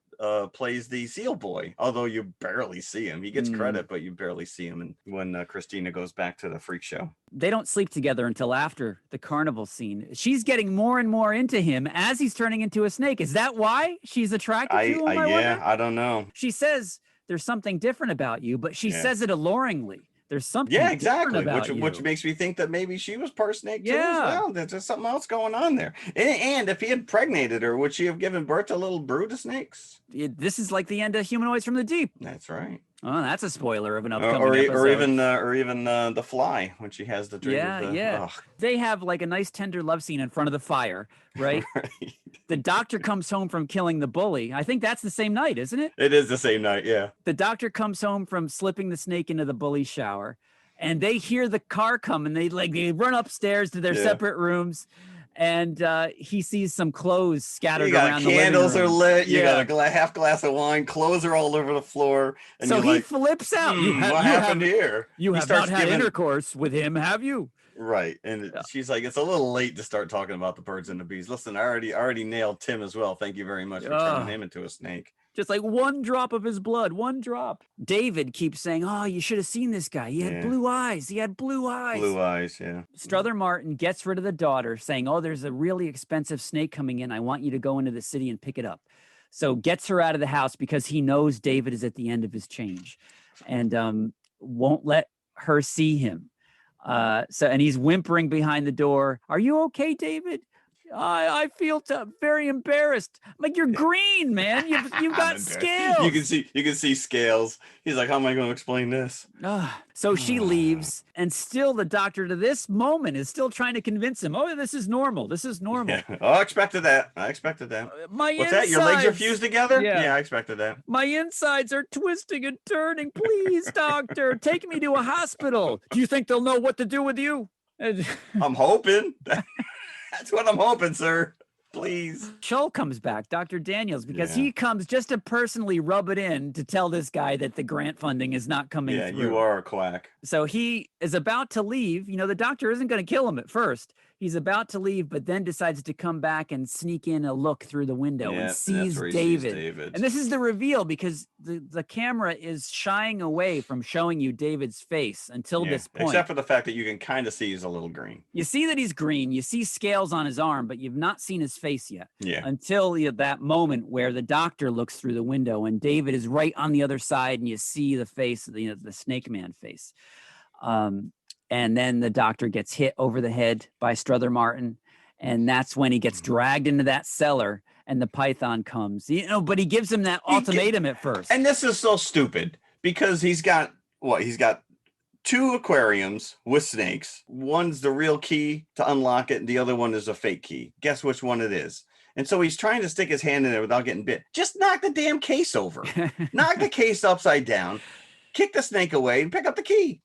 plays the seal boy. Although you barely see him, he gets credit, but you barely see him. And when Christina goes back to the freak show, they don't sleep together until after the carnival scene. She's getting more and more into him as he's turning into a snake. Is that why she's attracted to him? I don't know. She says there's something different about you, but she says it alluringly. There's something exactly about which makes me think that maybe she was part snake too as well. There's something else going on there. And if he had impregnated her, would she have given birth to a little brood of snakes? This is like the end of Humanoids from the Deep. That's right. Oh, that's a spoiler of an upcoming episode. Or even the Fly when she has the dream. Yeah. They have like a nice tender love scene in front of the fire, right? Right. The doctor comes home from killing the bully. I think that's the same night, isn't it? It is the same night, yeah. The doctor comes home from slipping the snake into the bully shower, and they hear the car come, and they run upstairs to their separate rooms. And he sees some clothes scattered around the living room. Candles are lit. You got a half glass of wine. Clothes are all over the floor. And so he flips out. What happened here? You have not had intercourse with him, have you? Right. And she's like, it's a little late to start talking about the birds and the bees. Listen, I already nailed Tim as well. Thank you very much for turning him into a snake. Just like one drop of his blood, one drop. David keeps saying, "Oh, you should have seen this guy. He had blue eyes. He had blue eyes." Blue eyes, yeah. Strother Martin gets rid of the daughter, saying, "Oh, there's a really expensive snake coming in. I want you to go into the city and pick it up." So gets her out of the house because he knows David is at the end of his change, and won't let her see him. And he's whimpering behind the door. "Are you okay, David?" I feel very embarrassed. I'm like, you're green, man. You've got scales. You can see scales. He's like, how am I going to explain this? So she leaves, and still the doctor to this moment is still trying to convince him, "Oh, this is normal. This is normal." Yeah. Oh, I expected that. What's that? Your legs are fused together? Yeah, I expected that. My insides are twisting and turning. Please, doctor, take me to a hospital. Do you think they'll know what to do with you? I'm hoping. That's what I'm hoping, sir. Please. Shull comes back, Dr. Daniels, because he comes just to personally rub it in to tell this guy that the grant funding is not coming through. You are a quack. So he is about to leave. The doctor isn't going to kill him at first. He's about to leave, but then decides to come back and sneak in a look through the window and sees David. And this is the reveal, because the camera is shying away from showing you David's face until this point. Except for the fact that you can kind of see he's a little green. You see that he's green. You see scales on his arm, but you've not seen his face yet. Yeah. Until that moment where the doctor looks through the window and David is right on the other side, and you see the face, the Snake Man face. And then the doctor gets hit over the head by Strother Martin. And that's when he gets dragged into that cellar and the python comes. But he gives him that ultimatum at first. And this is so stupid because he's got 2 aquariums with snakes. One's the real key to unlock it, and the other one is a fake key. Guess which one it is. And so he's trying to stick his hand in there without getting bit. Just knock the damn case over. Knock the case upside down. Kick the snake away and pick up the key.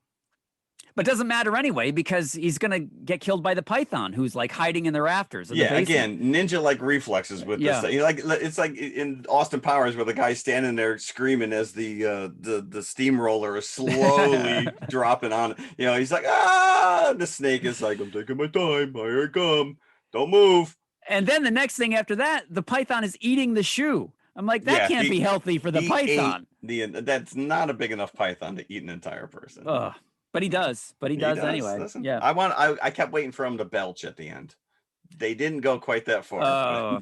But it doesn't matter anyway, because he's going to get killed by the python, who's like hiding in the rafters. Again, ninja-like reflexes with this thing. It's like in Austin Powers where the guy's standing there screaming as the steamroller is slowly dropping on. He's like, the snake is like, I'm taking my time. Here I come. Don't move. And then the next thing after that, the python is eating the shoe. I'm like, that can't be healthy for the python. That's not a big enough python to eat an entire person. But he does. But he does anyway. Listen, yeah. I kept waiting for him to belch at the end. They didn't go quite that far.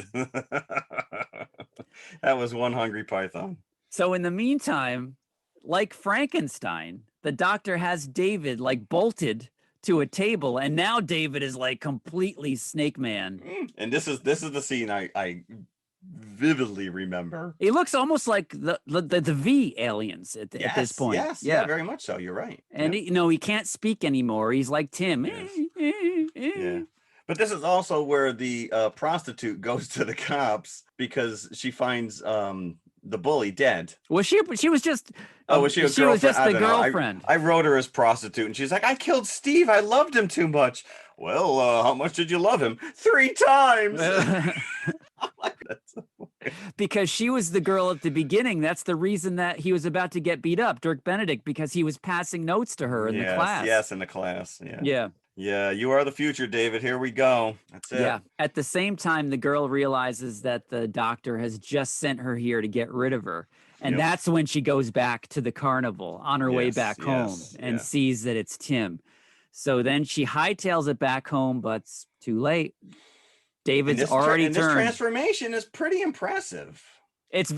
That was one hungry python. So in the meantime, like Frankenstein, the doctor has David like bolted to a table, and now David is like completely Snake Man. And this is the scene I vividly remember. He looks almost like the V aliens at this point. Yes, yeah, very much so. You're right. And he can't speak anymore. He's like Tim. Yeah. But this is also where the prostitute goes to the cops because she finds the bully dead. Was she was just was she a girlfriend? She was just the girlfriend. I wrote her as prostitute, and she's like, I killed Steve. I loved him too much. Well, how much did you love him? 3 times. Because she was the girl at the beginning. That's the reason that he was about to get beat up, Dirk Benedict, because he was passing notes to her in the class. Yes, in the class. Yeah, you are the future, David. Here we go. That's it. Yeah. At the same time, the girl realizes that the doctor has just sent her here to get rid of her. And that's when she goes back to the carnival on her way back home and sees that it's Tim. So then she hightails it back home, but it's too late. David's already turned. This transformation is pretty impressive. It's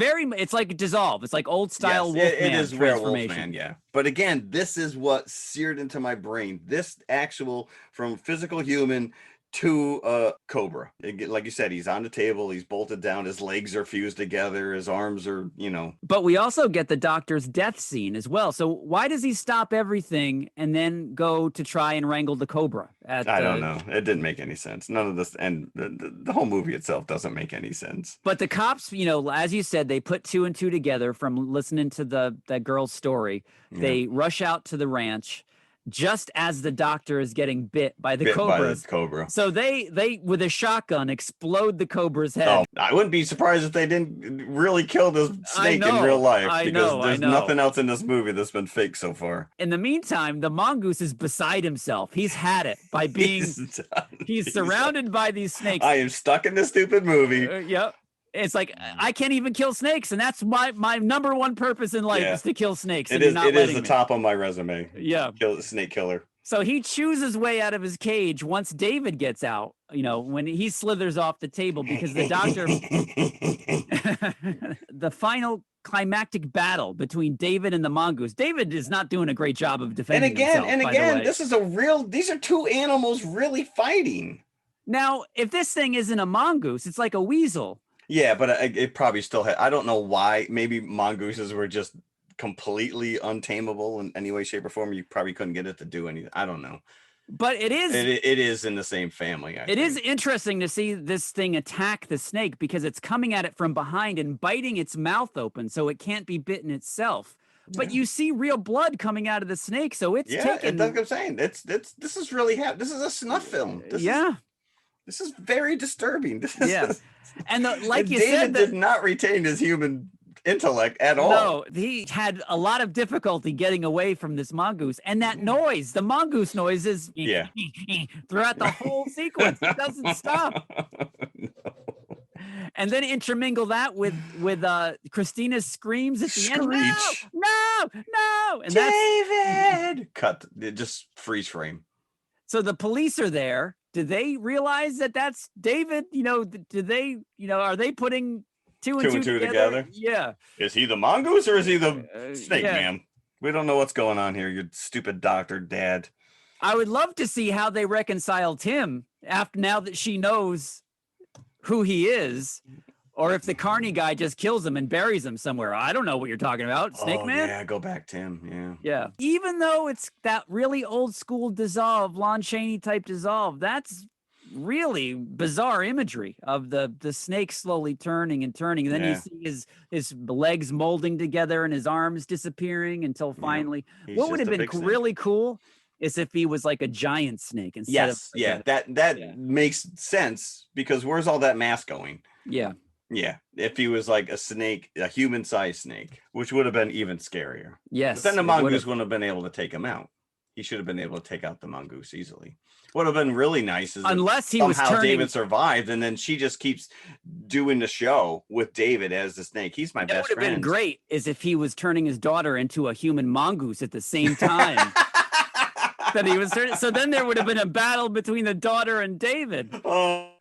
like Dissolve. It's like old style Wolfman. It is transformation. Yeah. But again, this is what seared into my brain. This actual from physical human to cobra. Like you said, he's on the table, he's bolted down, his legs are fused together, his arms are, But we also get the doctor's death scene as well. So why does he stop everything and then go to try and wrangle the cobra? I don't know. It didn't make any sense. None of this, and the whole movie itself doesn't make any sense. But the cops, as you said, they put 2 and 2 together from listening to that girl's story. Yeah. They rush out to the ranch just as the doctor is getting bit by the cobra. So they with a shotgun explode the cobra's head. Oh, I wouldn't be surprised if they didn't really kill the snake in real life, because there's nothing else in this movie that's been fake so far. In the meantime, the mongoose is beside himself. He's had it by being he's surrounded by these snakes. I am stuck in this stupid movie. Yep. It's like, I can't even kill snakes, and that's my number one purpose in life is to kill snakes. It is the top on my resume. Yeah. Snake killer. So he chews his way out of his cage once David gets out, when he slithers off the table, because the doctor... The final climactic battle between David and the mongoose. David is not doing a great job of defending himself. And again, these are 2 animals really fighting. Now, if this thing isn't a mongoose, it's like a weasel. Yeah, but it probably still had. I don't know why. Maybe mongooses were just completely untamable in any way, shape, or form. You probably couldn't get it to do anything. I don't know. But it is in the same family. It is interesting to see this thing attack the snake, because it's coming at it from behind and biting its mouth open so it can't be bitten itself. But you see real blood coming out of the snake, so it's taken. That's what I'm saying. This is really this is a snuff film. This is very disturbing. And David did not retain his human intellect at all. No, he had a lot of difficulty getting away from this mongoose. And that noise, the mongoose noise, is throughout the whole sequence. It doesn't stop. No. And then intermingle that with Christina's screams at the end. No! And David! Cut. Just freeze frame. So the police are there. Do they realize that that's David? Do they, are they putting two and two together? Yeah. Is he the mongoose or is he the snake man? We don't know what's going on here, you stupid doctor dad. I would love to see how they reconcile Tim now that she knows who he is, or if the carny guy just kills him and buries him somewhere. I don't know what you're talking about. Snake Man? Yeah, go back, Tim. Yeah. Even though it's that really old school Dissolve, Lon Chaney type Dissolve, that's really bizarre imagery of the snake slowly turning and turning. And then you see his legs molding together and his arms disappearing until finally. What would have been really cool is if he was like a giant snake instead of that makes sense, because where's all that mass going? Yeah, if he was like a snake, a human-sized snake, which would have been even scarier. Yes. But then the mongoose wouldn't have been able to take him out. He should have been able to take out the mongoose easily. What would have been really nice is unless he somehow was turning... David survived, and then she just keeps doing the show with David as the snake. He's my best friend. What would have been great is if he was turning his daughter into a human mongoose at the same time. That he was turning. So then there would have been a battle between the daughter and David. Oh.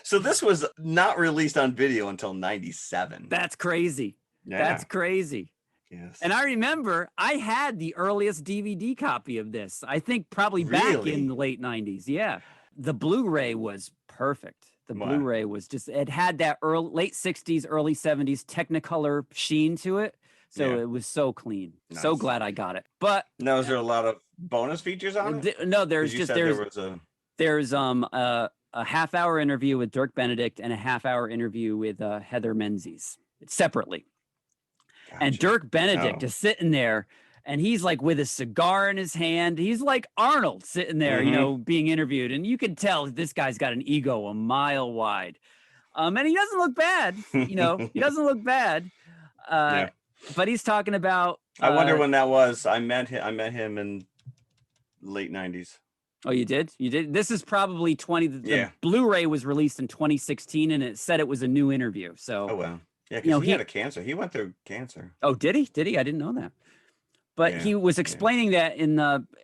So this was not released on video until 97. That's crazy. Yeah. That's crazy. Yes. And I remember I had the earliest DVD copy of this. I think probably back in the late 90s. Yeah. The Blu-ray was perfect. The Blu-ray was just, it had that late 60s, early 70s Technicolor sheen to it. So it was so clean. Nice. So glad I got it. But now, is there a lot of bonus features on it? No, there's a half-hour interview with Dirk Benedict and a half-hour interview with Heather Menzies separately. Gotcha. And Dirk Benedict is sitting there, and he's like with a cigar in his hand. He's like Arnold sitting there, you know, being interviewed, and you can tell this guy's got an ego a mile wide. And he doesn't look bad. You know, he doesn't look bad. But he's talking about. I wonder when that was. I met him in late 90s. Oh, you did? You did? This is probably 20. The Blu-ray was released in 2016, and it said it was a new interview. So. Oh wow. Yeah, because he had a cancer. He went through cancer. Oh, did he? Did he? I didn't know that. But he was explaining that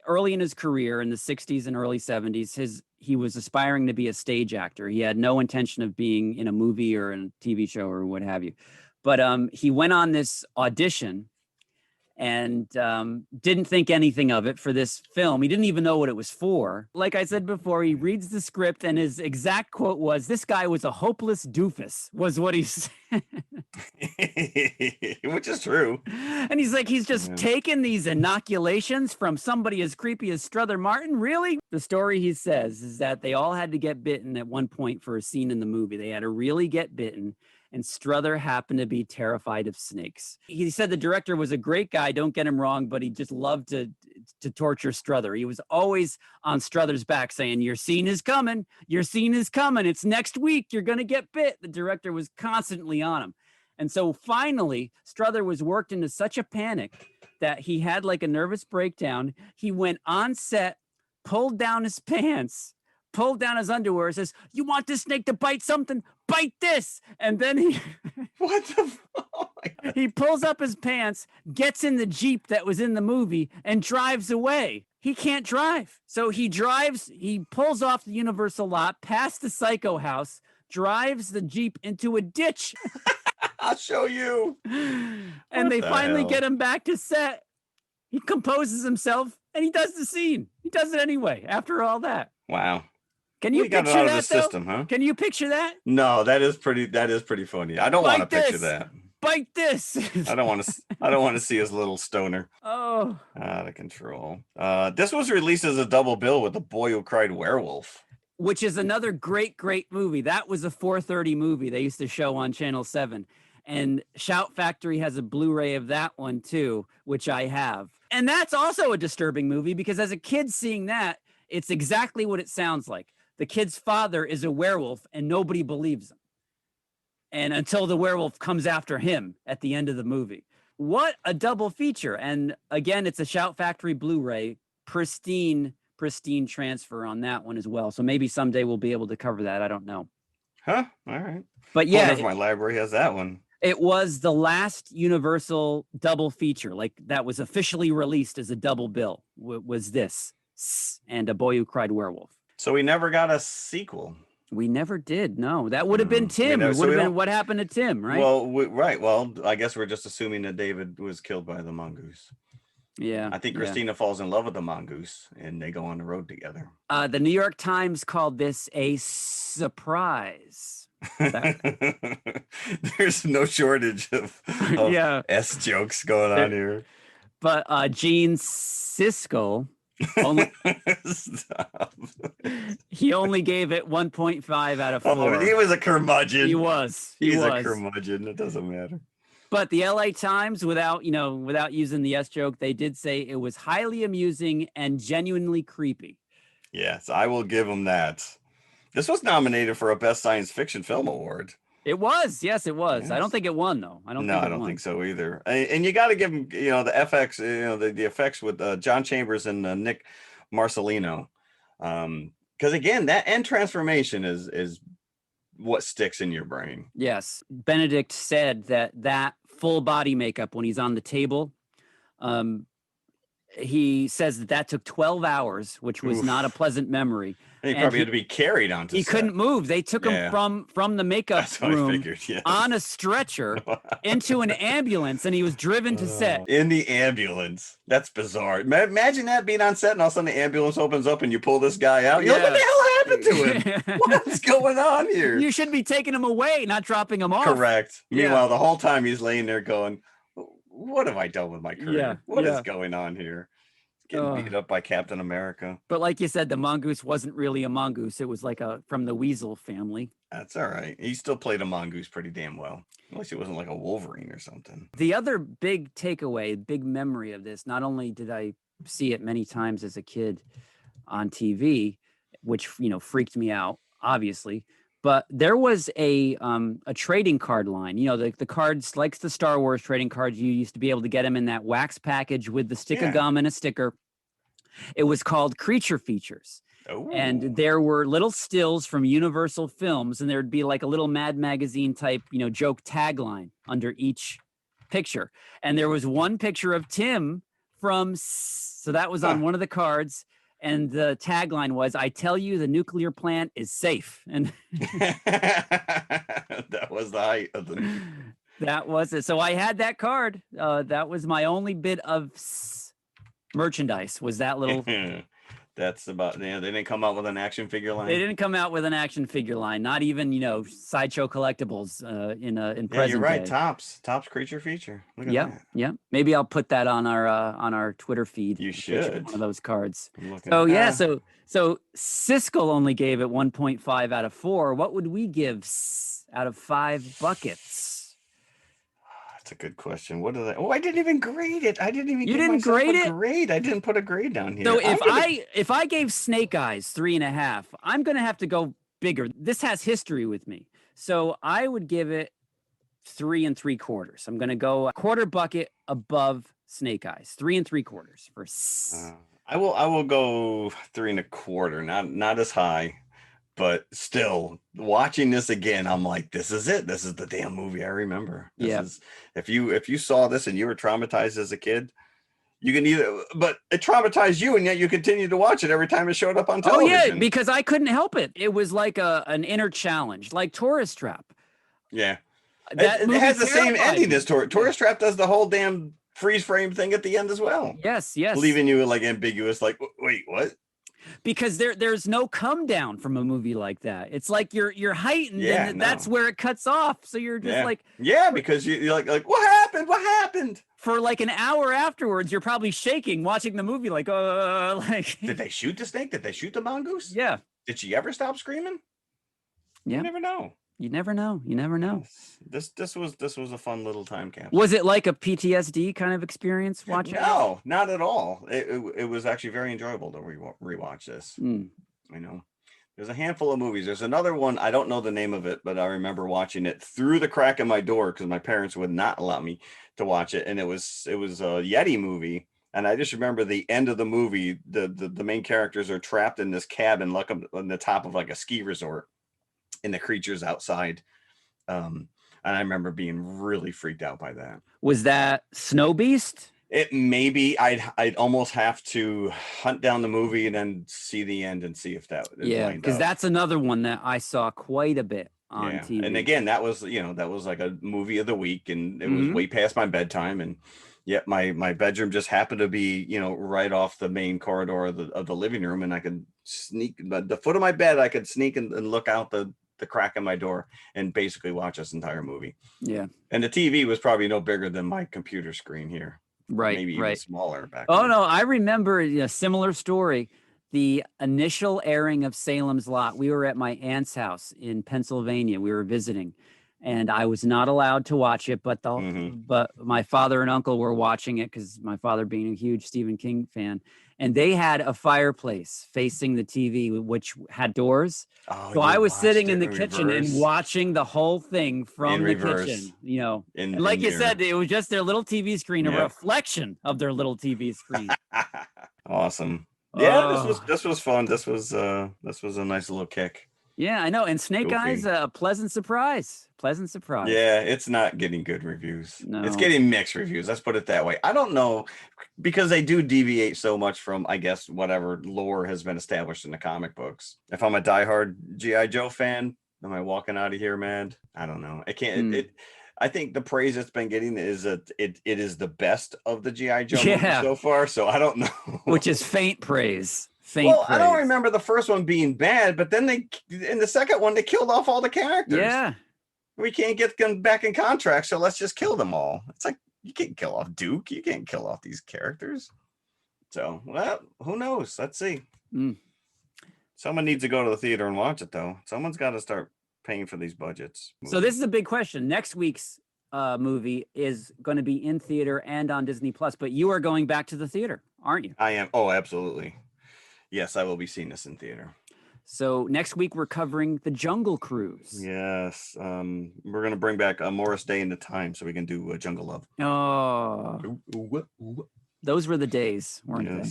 early in his career, in the 60s and early 70s, he was aspiring to be a stage actor. He had no intention of being in a movie or in a TV show or what have you. But he went on this audition and didn't think anything of it for this film. He didn't even know what it was for. Like I said before, he reads the script and his exact quote was, "This guy was a hopeless doofus," was what he said. Which is true. And he's like, he's just taken these inoculations from somebody as creepy as Strother Martin? Really? The story, he says, is that they all had to get bitten at one point for a scene in the movie. They had to really get bitten. And Strother happened to be terrified of snakes. He said the director was a great guy, don't get him wrong, but he just loved to torture Strother. He was always on Strother's back saying, "Your scene is coming. Your scene is coming. It's next week. You're going to get bit." The director was constantly on him. And so finally, Strother was worked into such a panic that he had like a nervous breakdown. He went on set, pulled down his pants, pulled down his underwear, says, "You want this snake to bite something? Bite this." And then he what the fuck? He pulls up his pants, gets in the Jeep that was in the movie, and drives away. He can't drive. So he pulls off the Universal lot, past the Psycho house, drives the Jeep into a ditch. I'll show you. And they finally get him back to set. He composes himself and he does the scene. He does it anyway after all that. Wow. Can you picture that, system, huh? Can you picture that? No, that is pretty funny. I don't want to picture that. Bite this. I don't want to see his little stoner. Oh. Out of control. This was released as a double bill with The Boy Who Cried Werewolf, which is another great movie. That was a 4:30 movie they used to show on Channel 7. And Shout Factory has a Blu-ray of that one too, which I have. And that's also a disturbing movie because as a kid seeing that, it's exactly what it sounds like. The kid's father is a werewolf and nobody believes him. And until the werewolf comes after him at the end of the movie. What a double feature. And again, it's a Shout Factory Blu-ray, pristine transfer on that one as well. So maybe someday we'll be able to cover that. I don't know. Huh? All right. But yeah, if my library has that one. It was the last Universal double feature, like that was officially released as a double bill, was this and A Boy Who Cried Werewolf. So we never got a sequel. We never did. No, that would have been Tim. It would have been what happened to Tim, right? Well, right. Well, I guess we're just assuming that David was killed by the mongoose. Yeah. I think Christina falls in love with the mongoose and they go on the road together. The New York Times called this a surprise. There's no shortage of S jokes going on here. But Gene Siskel only he only gave it 1.5 out of 4. Oh, he was a curmudgeon. He was a curmudgeon. It doesn't matter. But the LA Times, without using the S joke, they did say it was highly amusing and genuinely creepy. Yes, I will give them that. This was nominated for a Best Science Fiction Film Award. It was. Yes, it was. Yes. I don't think it won, though. I don't think so either. And you got to give him, the FX, the effects with John Chambers and Nick Marcelino. Because again, that end transformation is what sticks in your brain. Yes. Benedict said that full body makeup when he's on the table, he says that took 12 hours, which was not a pleasant memory. And he probably had to be carried onto set. He couldn't move. They took him from the makeup room on a stretcher into an ambulance, and he was driven to set. In the ambulance. That's bizarre. Imagine that being on set, and all of a sudden the ambulance opens up and you pull this guy out. You're like, what the hell happened to him? What's going on here? You should be taking him away, not dropping him off. Correct. Meanwhile, the whole time he's laying there going, what have I done with my career? What is going on here? Getting beat up by Captain America. But like you said, the mongoose wasn't really a mongoose. It was like from the weasel family. That's all right. He still played a mongoose pretty damn well. Unless he wasn't like a Wolverine or something. The other big takeaway, big memory of this, not only did I see it many times as a kid on TV, which, freaked me out, obviously, but there was a trading card line. The cards, like the Star Wars trading cards, you used to be able to get them in that wax package with the stick of gum and a sticker. It was called Creature Features. Oh. And there were little stills from Universal Films, and there'd be like a little Mad Magazine type, joke tagline under each picture. And there was one picture of Tim from so that was on one of the cards. And the tagline was, I tell you, the nuclear plant is safe. And that was the height of the... That was it. So I had that card. That was my only bit of merchandise, was that little... That's about, they didn't come out with an action figure line. They didn't come out with an action figure line, not even, Sideshow Collectibles in present you're right. day. Tops Creature Feature. Look at that. Yeah. Maybe I'll put that on our Twitter feed. You should. One of those cards. So Siskel only gave it 1.5 out of 4. What would we give out of 5 buckets? That's a good question. What did I didn't even grade it. I didn't even You didn't grade it? Grade. I didn't put a grade down here. So if I gave Snake Eyes 3.5, I'm gonna have to go bigger. This has history with me. So I would give it 3 3/4. I'm gonna go a quarter bucket above Snake Eyes. 3 3/4 for I will go 3 1/4. Not as high. But still, watching this again, I'm like, this is it. This is the damn movie I remember. If you saw this and you were traumatized as a kid, you can but it traumatized you, and yet you continued to watch it every time it showed up on television. Oh yeah, because I couldn't help it. It was like an inner challenge, like Tourist Trap. Yeah, it has the same ending as Tourist Trap does the whole damn freeze frame thing at the end as well. Yes, leaving you like ambiguous, like wait, what? Because there's no come down from a movie like that. It's like you're heightened, and that's where it cuts off. So you're just like, because you're like what happened? What happened? For like an hour afterwards, you're probably shaking watching the movie. Like did they shoot the snake? Did they shoot the mongoose? Yeah. Did she ever stop screaming? Yeah. You never know. You never know. You never know. This was a fun little time capsule. Was it like a PTSD kind of experience watching? No, not at all. It was actually very enjoyable to rewatch this. There's a handful of movies. There's another one. I don't know the name of it, but I remember watching it through the crack in my door because my parents would not allow me to watch it. And it was a Yeti movie. And I just remember the end of the movie. The main characters are trapped in this cabin, like on the top of like a ski resort. And the creatures outside. And I remember being really freaked out by that. Was that Snow Beast? It maybe I'd almost have to hunt down the movie and then see the end and see if that because that's another one that I saw quite a bit on TV. And again, that was like a movie of the week, and it was way past my bedtime, and yet my bedroom just happened to be right off the main corridor of the living room, and I could sneak the foot of my bed. I could sneak and look out the crack in my door and basically watch this entire movie. Yeah. And the TV was probably no bigger than my computer screen here. Right. Maybe even smaller back then. then. No, I remember a similar story. The initial airing of Salem's Lot. We were at my aunt's house in Pennsylvania. We were visiting, and I was not allowed to watch it, but but my father and uncle were watching it because my father being a huge Stephen King fan, and they had a fireplace facing the TV, which had doors. Oh, so I was sitting in the kitchen and watching the whole thing from the kitchen, you know. And like you said, it was just their little TV screen, a reflection of their little TV screen. Awesome. Yeah, this was fun. This was a nice little kick. Yeah, I know. And Snake Eyes, a pleasant surprise. Pleasant surprise. Yeah, it's not getting good reviews. No. It's getting mixed reviews. Let's put it that way. I don't know, because they do deviate so much from, I guess, whatever lore has been established in the comic books. If I'm a diehard G.I. Joe fan, am I walking out of here mad? I don't know. I can't. I think the praise it's been getting is that it is the best of the G.I. Joe movies so far. So I don't know. Which is faint praise. I don't remember the first one being bad, but then in the second one, they killed off all the characters. Yeah. We can't get them back in contract, so let's just kill them all. It's like, you can't kill off Duke. You can't kill off these characters. So, well, who knows? Let's see. Someone needs to go to the theater and watch it, though. Someone's got to start paying for these budgets. So this is a big question. Next week's movie is going to be in theater and on Disney Plus, but you are going back to the theater, aren't you? I am. Oh, absolutely. Yes, I will be seeing this in theater. So next week we're covering The Jungle Cruise. Yes. We're going to bring back Morris Day into Time so we can do Jungle Love. Oh. Those were the days, weren't they?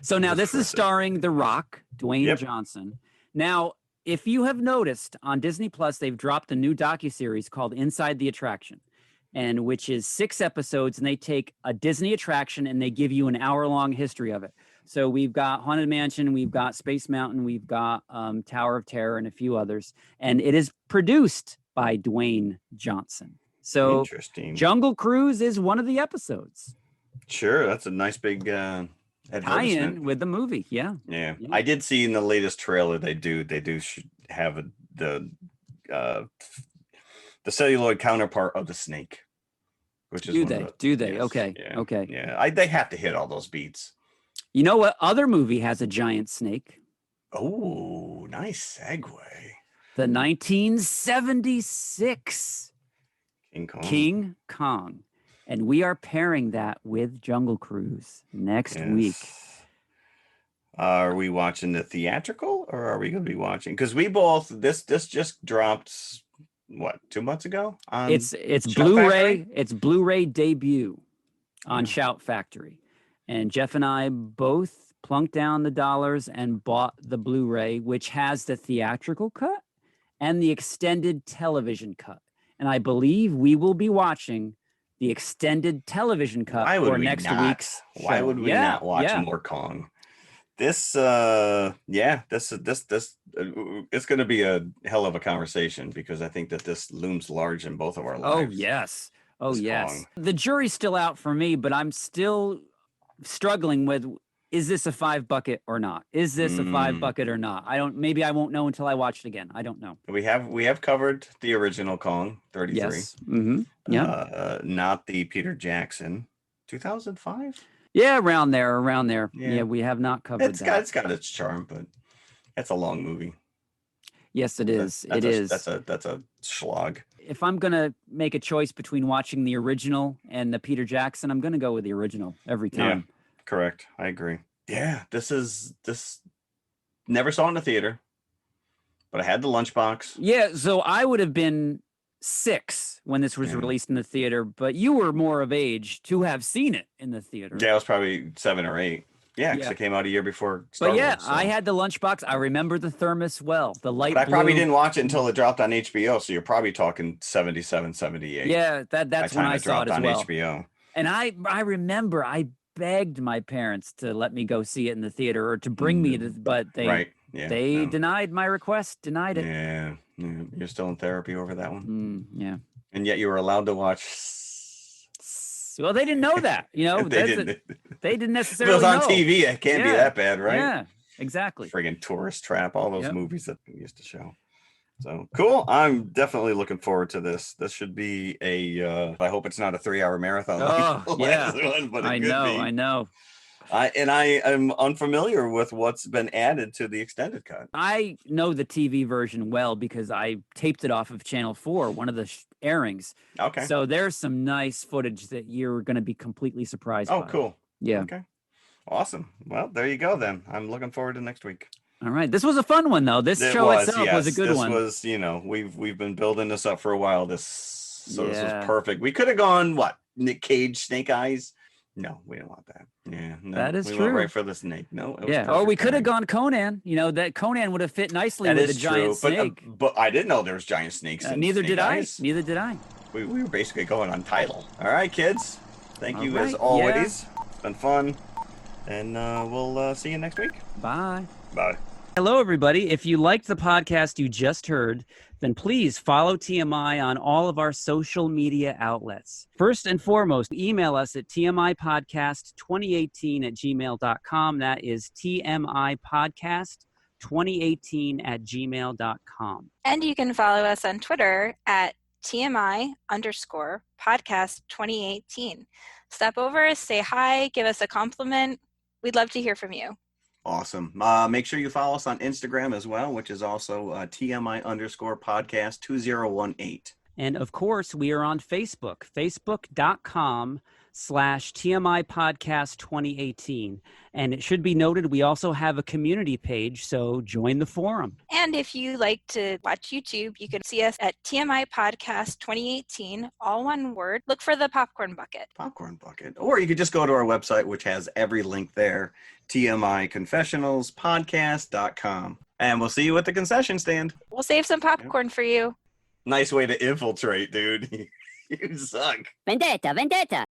So now this is starring The Rock, Dwayne Johnson. Now, if you have noticed on Disney Plus, they've dropped a new docuseries called Inside the Attraction, and which is 6 episodes, and they take a Disney attraction and they give you an hour-long history of it. So we've got Haunted Mansion, we've got Space Mountain, we've got Tower of Terror, and a few others. And it is produced by Dwayne Johnson. So interesting. Jungle Cruise is one of the episodes. Sure, that's a nice big tie-in with the movie. Yeah. I did see in the latest trailer they do have the celluloid counterpart of the snake, which is do they? Okay. Yeah, they have to hit all those beats. You know what other movie has a giant snake? Oh, nice segue. The 1976 King Kong. And we are pairing that with Jungle Cruise next week. Are we watching the theatrical, or are we going to be watching? Because we both, this just dropped, what, 2 months ago? It's Blu-ray. It's Blu-ray debut on Shout Factory. And Jeff and I both plunked down the dollars and bought the Blu-ray, which has the theatrical cut and the extended television cut. And I believe we will be watching the extended television cut for next week's show. Why would we not watch more Kong? This, it's going to be a hell of a conversation, because I think that this looms large in both of our lives. Oh, yes. Kong. The jury's still out for me, but I'm still struggling with, is this a 5 bucket or not? Is this a 5 bucket or not? Maybe I won't know until I watch it again. I don't know. We have covered the original Kong 33. Yes. Yeah. Not the Peter Jackson 2005. Yeah, around there. Yeah, we have not covered that. It's got its charm, but it's a long movie. Yes, it is. That's a slog. If I'm gonna make a choice between watching the original and the Peter Jackson, I'm gonna go with the original every time. Yeah, correct. I agree. Yeah, this never saw it in the theater, but I had the lunchbox. Yeah, so I would have been 6 when this was released in the theater, but you were more of age to have seen it in the theater. Yeah, I was probably 7 or 8. Yeah, because it came out a year before Star Wars, so. I had the lunchbox. I remember the thermos well. The light But I probably didn't watch it until it dropped on HBO, so you're probably talking 77, 78. Yeah, that's when I saw it as well. On HBO. And I remember I begged my parents to let me go see it in the theater, or to bring me to, but they denied my request, denied it. Yeah. You're still in therapy over that one. Yeah. And yet you were allowed to watch. Well, they didn't know that, they didn't necessarily know. It was on know. TV. It can't be that bad, right? Yeah, exactly. Friggin' Tourist Trap, all those movies that we used to show. So cool. I'm definitely looking forward to this. This should be I hope it's not a 3-hour marathon. Oh, yeah. One, but I know. I am unfamiliar with what's been added to the extended cut. I know the TV version well because I taped it off of Channel 4, one of the airings. Okay. So there's some nice footage that you're going to be completely surprised by. Oh, cool. Yeah. Okay. Awesome. Well, there you go then. I'm looking forward to next week. All right. This was a fun one, though. This show itself was a good one. This was, we've been building this up for a while. This was perfect. We could have gone, Nick Cage, Snake Eyes? No, we didn't want that. Yeah, no, that is we true. Went right for the snake. No, it was or we could have gone Conan. That Conan would have fit nicely with the giant snake. But I didn't know there was giant snakes. Neither did I. We were basically going on title. All right, kids. Thank you as always. Yeah. It's been fun, and we'll see you next week. Bye. Bye. Hello, everybody. If you liked the podcast you just heard, then please follow TMI on all of our social media outlets. First and foremost, email us at tmipodcast2018@gmail.com. That is tmipodcast2018@gmail.com. And you can follow us on Twitter at TMI_podcast2018. Stop over, say hi, give us a compliment. We'd love to hear from you. Awesome. Make sure you follow us on Instagram as well, which is also TMI_podcast2018. And of course, we are on Facebook, facebook.com/TMI Podcast 2018. And it should be noted, we also have a community page, so join the forum. And if you like to watch YouTube, you can see us at TMI Podcast 2018, all one word. Look for the popcorn bucket. Popcorn bucket. Or you could just go to our website, which has every link there, TMIConfessionalspodcast.com. And we'll see you at the concession stand. We'll save some popcorn for you. Nice way to infiltrate, dude. You suck. Vendetta.